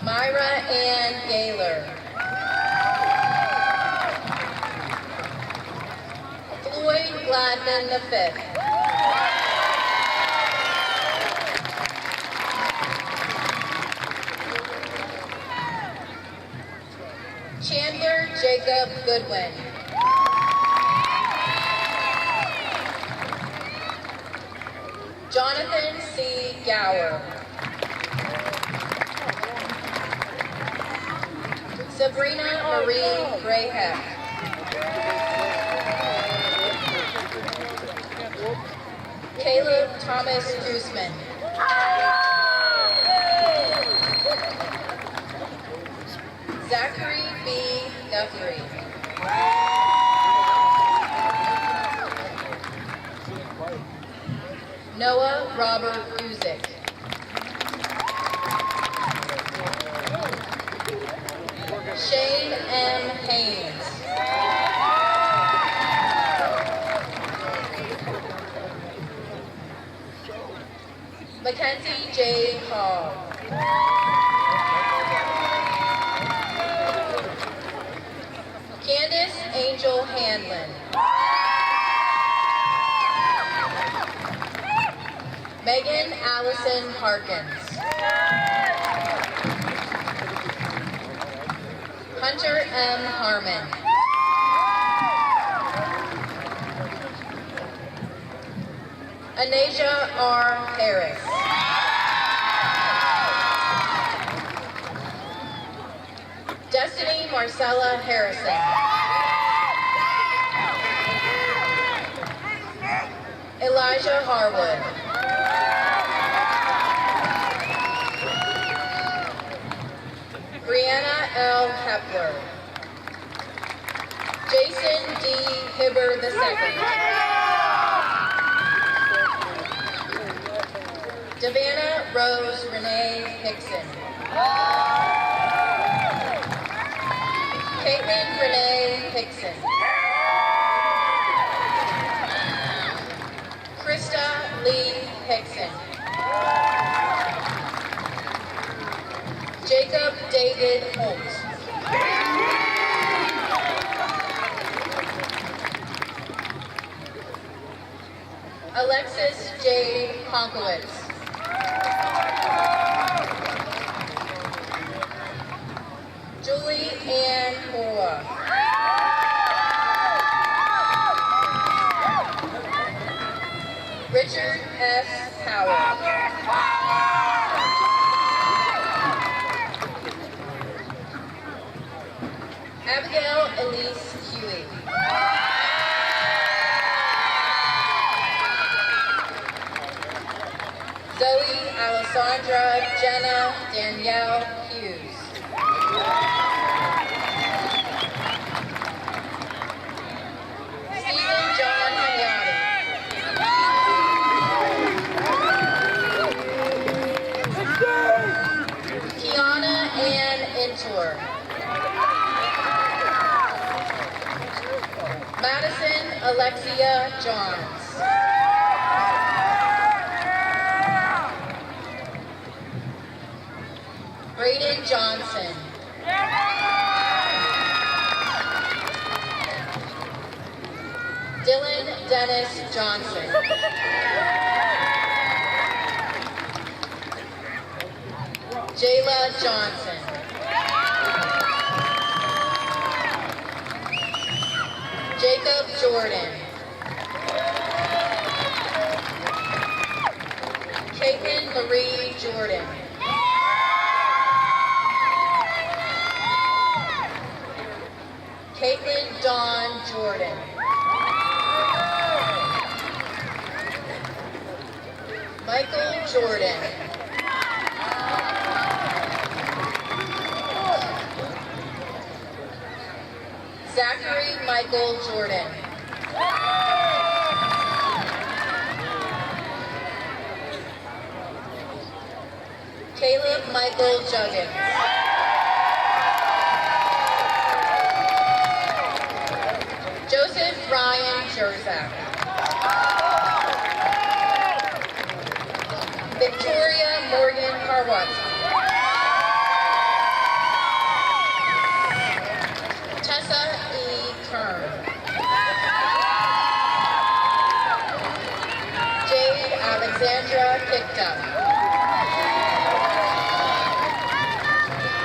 Myra Ann Gaylor. Floyd Gladman V. Chandler Jacob Goodwin. Jonathan C. Gower. Sabrina Marie Grayheck. Caleb Thomas Guzman. Zachary B. Guthrie. Noah Robert Guzik. Shane M. Haynes. Mackenzie J. Hall. Candace Angel Hanlon. Megan Allison Harkins. Hunter M. Harmon. Anasia R. Harris. Destiny Marcella Harrison. Elijah Harwood. Brianna L. Hepler. Jason D. Hibber II. Davana Rose Renee Hickson. Caitlin Renee Hickson. Krista Lee Hickson. Jacob David Holt. Alexis J. Honkowitz. Julie Ann Moore. Richard S. Howard. Abigail Elise Huey. Zoe Alessandra Jenna Danielle Hughes. Stephen John Hayati. Kiana Ann Intor. Madison Alexia Johns. Braden Johnson. Dylan Dennis Johnson. Jayla Johnson. Jacob Jordan. Caitlin Marie Jordan. Caitlin Dawn Jordan. Michael Jordan. Zachary Michael Jordan. Caleb Michael Juggins. Joseph Ryan Jerzak. Victoria Morgan Karwatski. Tessa E. Kern. Jade Alexandra Kikta.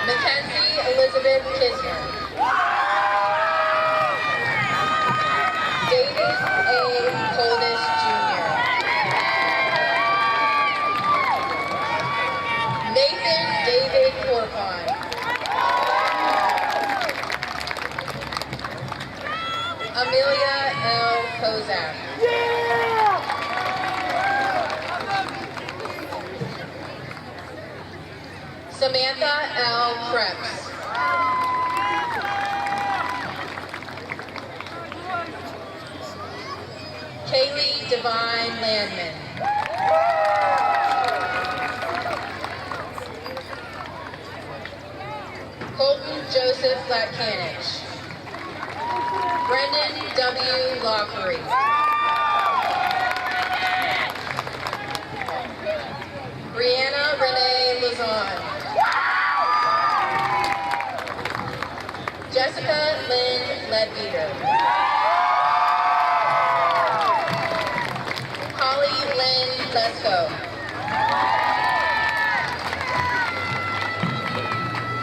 Mackenzie Elizabeth Kisner. David A. Coldis Jr. Nathan David Corpon. Amelia L. Kozak. Samantha L. Krebs. Kaylee Divine Landman. Colton Joseph Latkanich. Brendan W. Lockery. Leadbeater. Holly Lynn Lesko.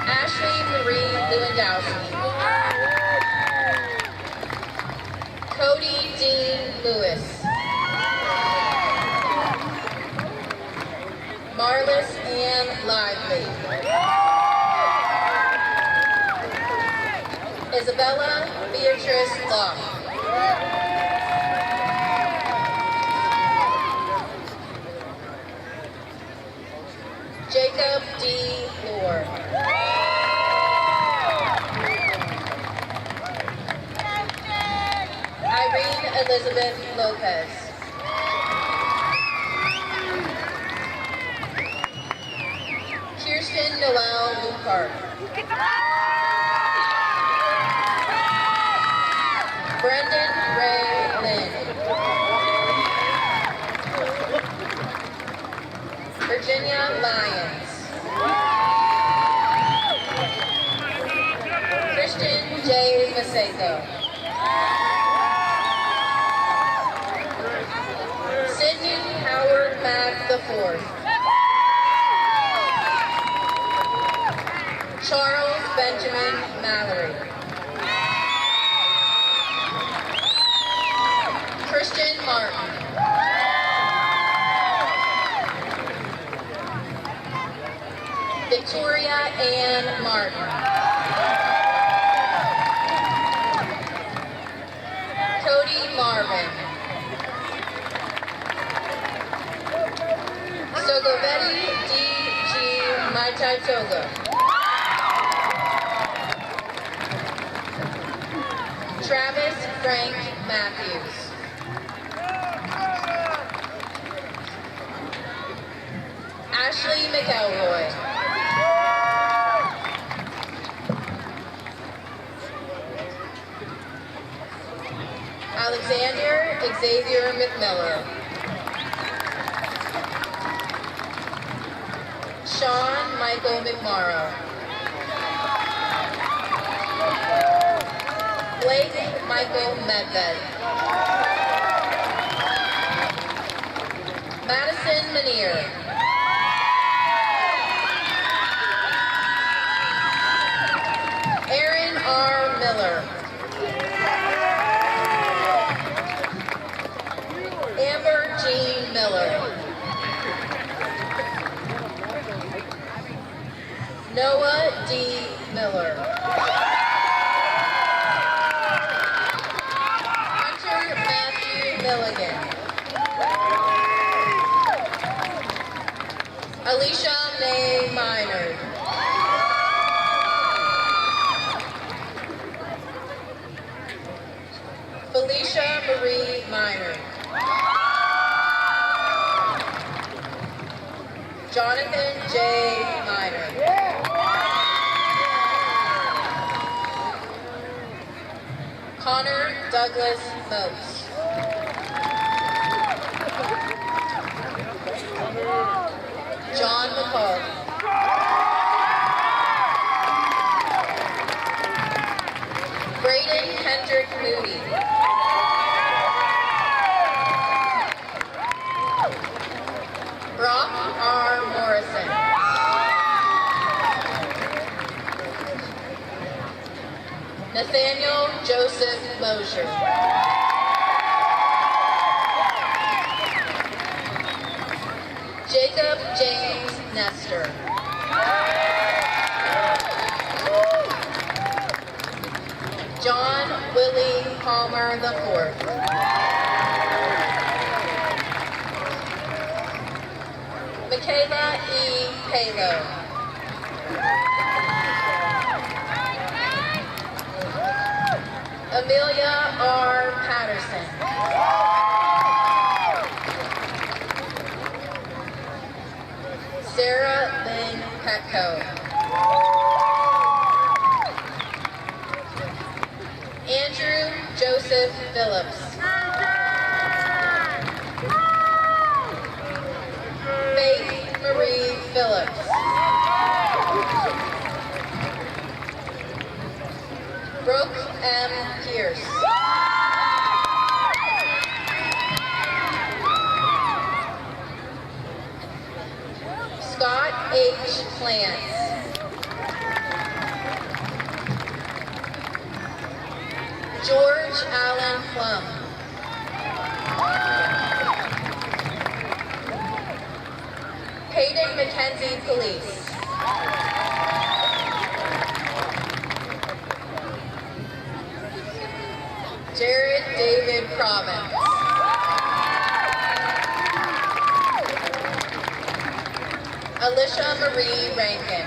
Ashley Marie Lewandowski. Cody Dean Lewis. Marlis Ann Lively. Isabella Beatrice Locke. Jacob D. Moore. Irene Elizabeth Lopez. Kirsten Noel Lucar. Brendan Ray Lynn. Virginia Lyons. Christian J. Maseco. Sidney Howard Mack IV. Charles Benjamin Mallory. Christian Martin. Victoria Ann Martin. Cody Marvin. Sogovetti D.G. Maitai Togo. Travis Frank Matthews. Ashley McElroy. Alexander Xavier McMiller. Sean Michael McMorrow. Blake Michael Medved. Madison Manier. Aaron R. Miller. Amber Jean Miller. Noah D. Miller. Hunter Matthew Milligan. Alicia May Minard. Felicia Marie Minard. Jonathan J. Minard. Connor Douglas Moats. John McCall. Braden Hendrick Moody. Brock R. Morrison. Nathaniel Joseph Mosher. Jacob James Nestor. John Willie Palmer IV. Michaela E. Palo. Amelia R. Patterson. Sarah Lynn Petco. Andrew Joseph Phillips. Faith Marie Phillips. Brooke M. Mackenzie Police. Jared David Province. Alicia Marie Rankin.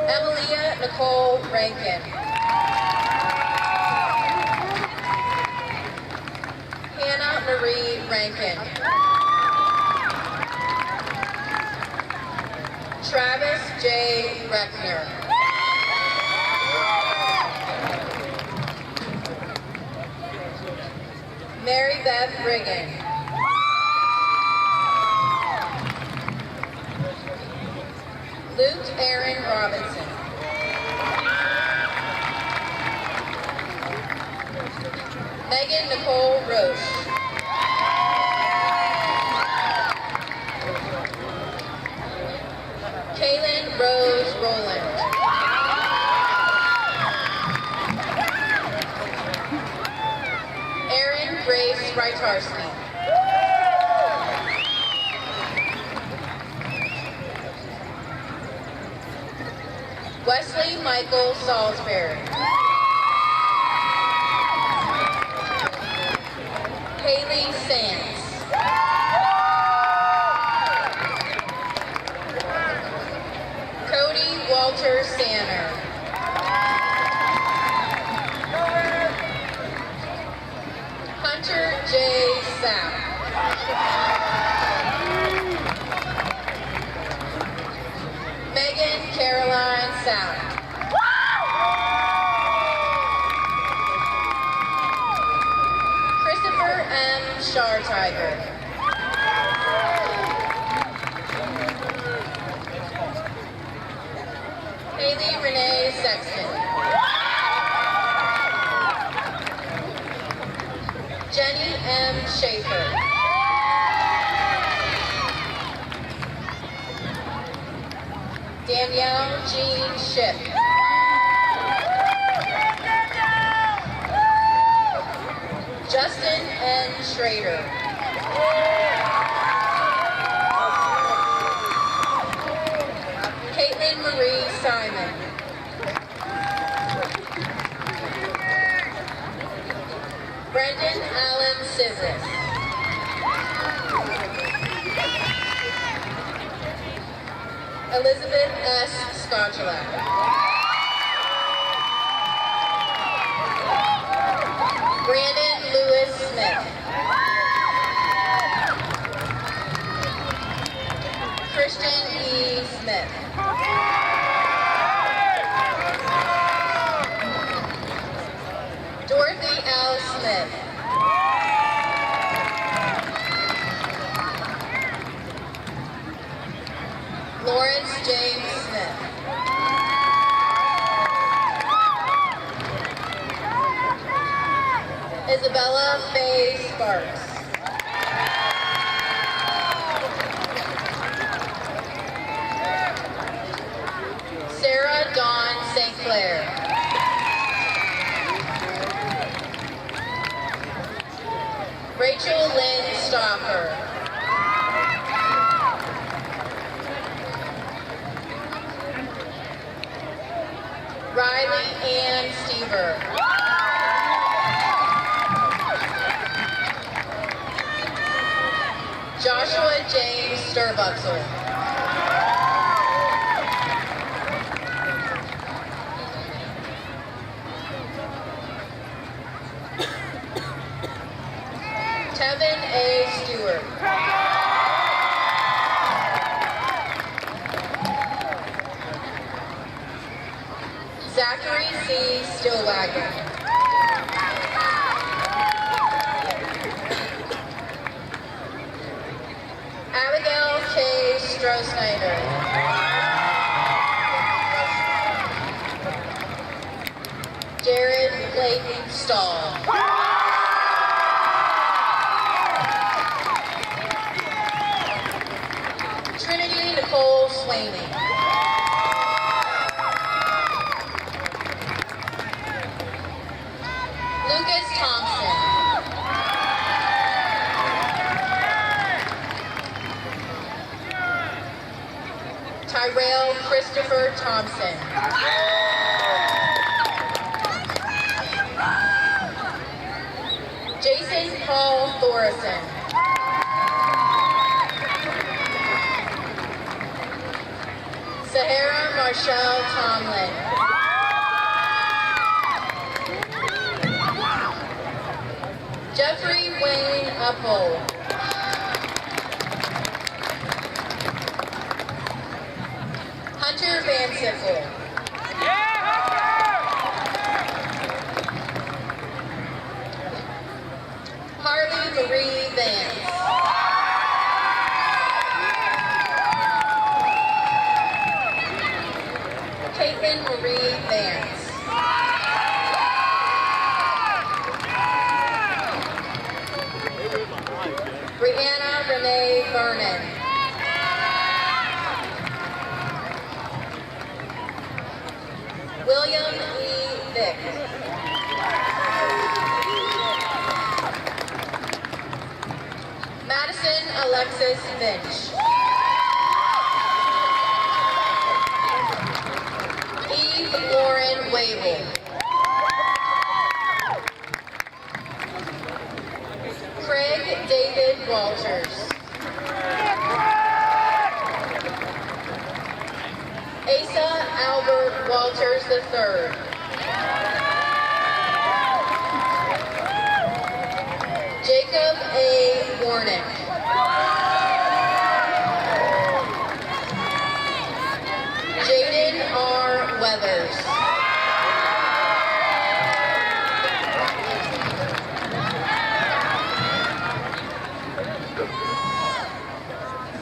Emilia Nicole Rankin. Hannah Marie Rankin. Travis J. Reckner. Mary Beth Riggin. Luke Aaron Robinson. Megan Nicole Roche. Kaylin Rose Rowland. Erin Grace Rytarski. Wesley Michael Salisbury. Haley Sands. Cody Walter Sanner. Hunter J. Sapp. Megan Caroline Sapp. Christopher M. Schartiger. Haley Renee Sexton. Jenny M. Schaefer. Danielle Jean Ship. Justin N. Schrader. Caitlin Marie Simon. Brendan Allen Scissors. Elizabeth S. Scotchelak. Brandon Lewis Smith. Christian E. Smith. Dorothy L. Smith. Lawrence James Smith. Isabella Faye Sparks. Sarah Dawn St. Clair. Rachel Lynn Stopper. Riley Ann Stever. Joshua James Sturbuxel. Tevin A. Stewart. Zachary C. Stillwagon. Abigail K. Stroh-Snyder. Jared Clayton Stahl. Trinity Nicole Swaney. Lucas Thompson. Christopher Thompson. Jason Paul Thorison. Sahara Marshall Tomlin. Jeffrey Wayne Uphold. Hunter Van Sickle. Harley Marie Vance. Caitlin Marie Vance. Brianna Renee Vernon. William E. Vick. Madison Alexis Finch. Eve Lauren Wavell. Craig David Walters. Asa Albert Walters III. Jacob A. Warnick. Jaden R. Weathers.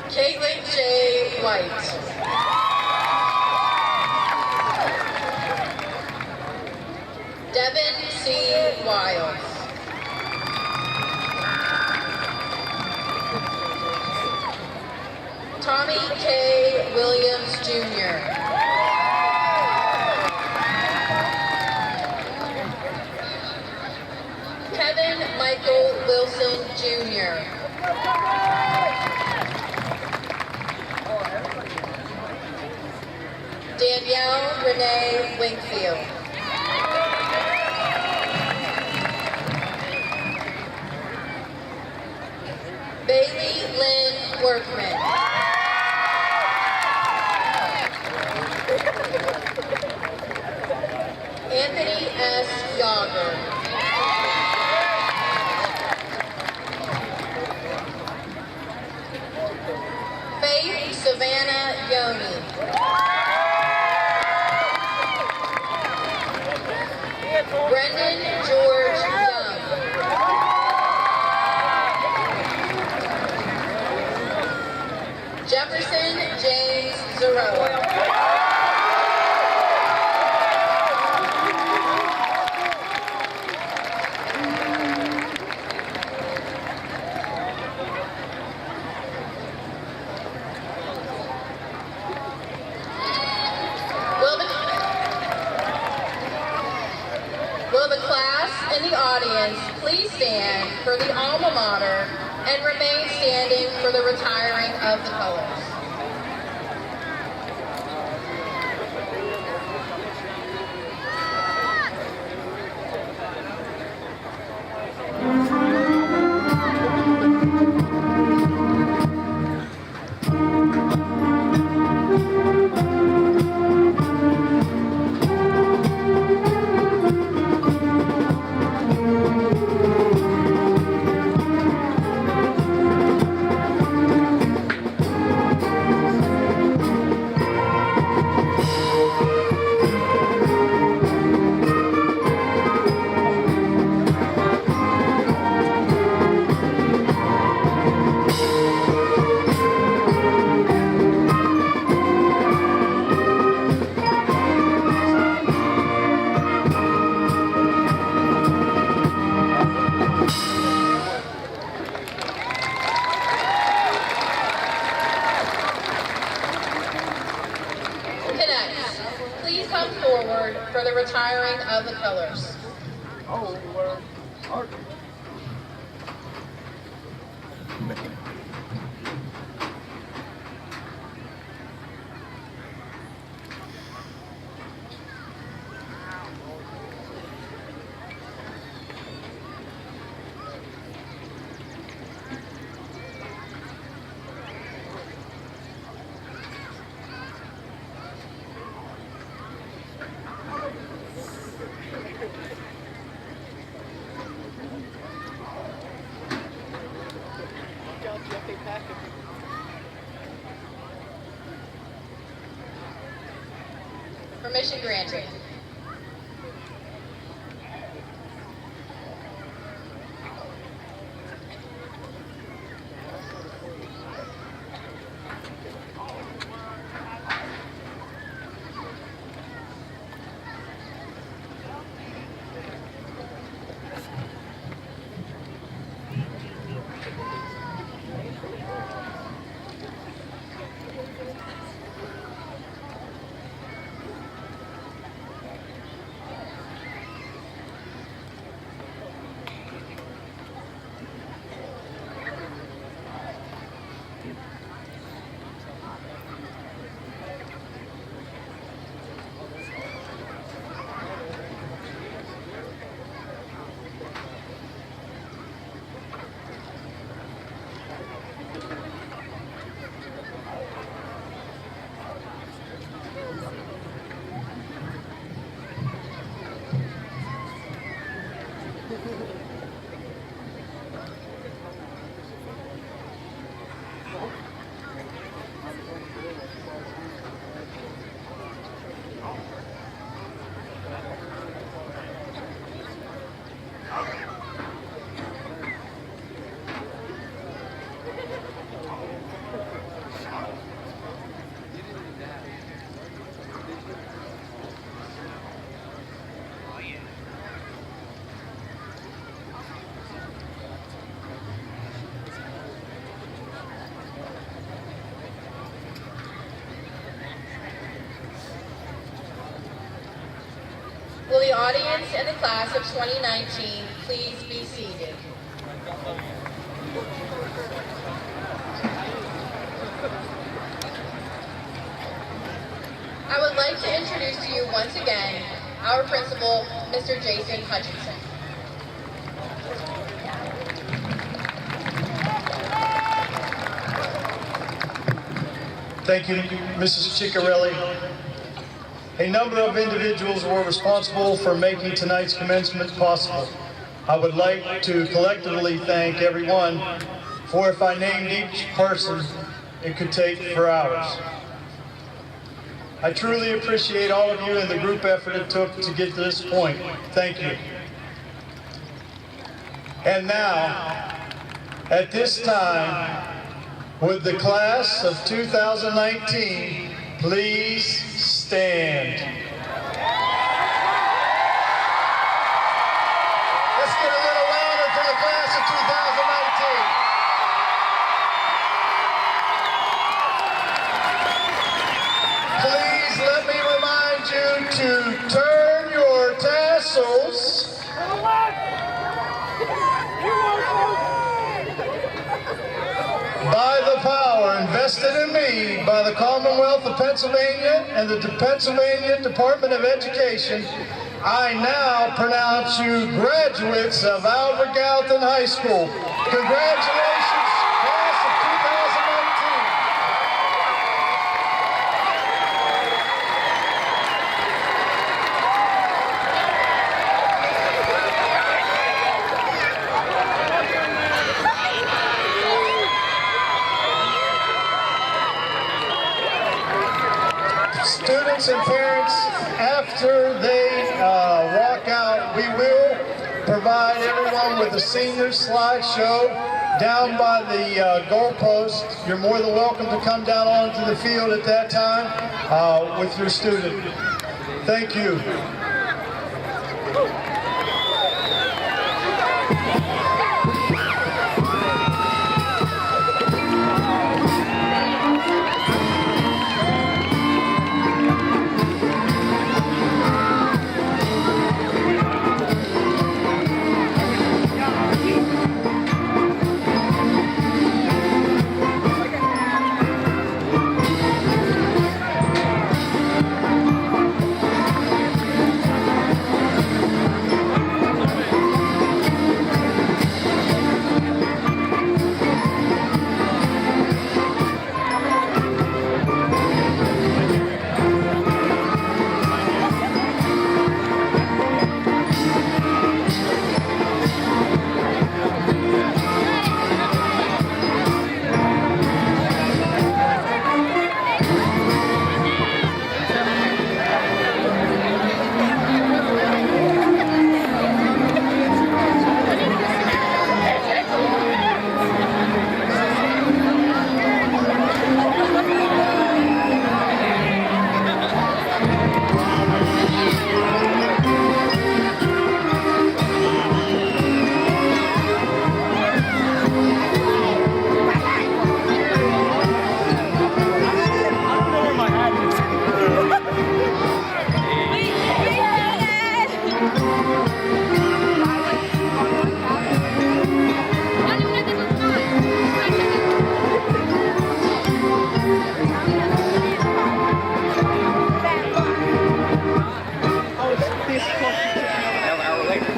Caitlin J. White. Devin C. Wiles. Tommy K. Williams Jr. Kevin Michael Wilson Jr. Danielle Renee Winkfield. Bailey Lynn Workman. Anthony S. Yager. Faith Savannah Yoni. Brendan George Young. Jefferson James Zeroa. Will the class and the audience please stand for the alma mater and remain standing for the retiring of the colors. Please come forward for the retiring of the colors. permission granted. Will the audience and the class of 2019 please be seated? I would like to introduce to you once again our principal, Mr. Jason Hutchinson. Thank you, Mrs. Ciccarelli. A number of individuals were responsible for making tonight's commencement possible. I would like to collectively thank everyone, for if I named each person, it could take for hours. I truly appreciate all of you and the group effort it took to get to this point. Thank you. And now, at this time, would the class of 2019 please stand? Let's get a little louder for the class of 2019. Please let me remind you to turn your tassels by the power invested in me by the Commonwealth of Pennsylvania and the Pennsylvania Department of Education, I now pronounce you graduates of Albert Gallatin High School. Congratulations, class of 2019. Students and parents, after they walk out, we will provide everyone with a senior slideshow down by the goalpost. You're more than welcome to come down onto the field at that time with your student. Thank you. Another hour later.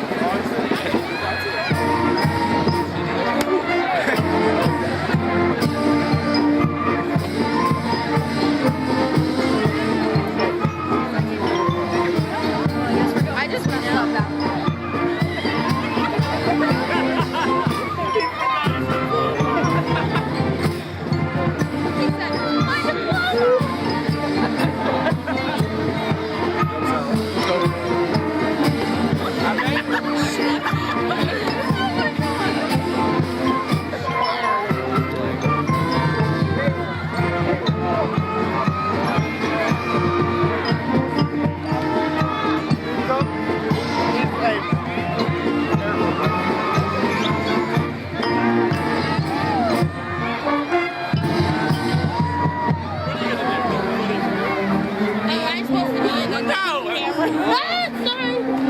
I just messed up that one. He said, "My diploma!" Am I supposed to be in the camera? Ah, sorry.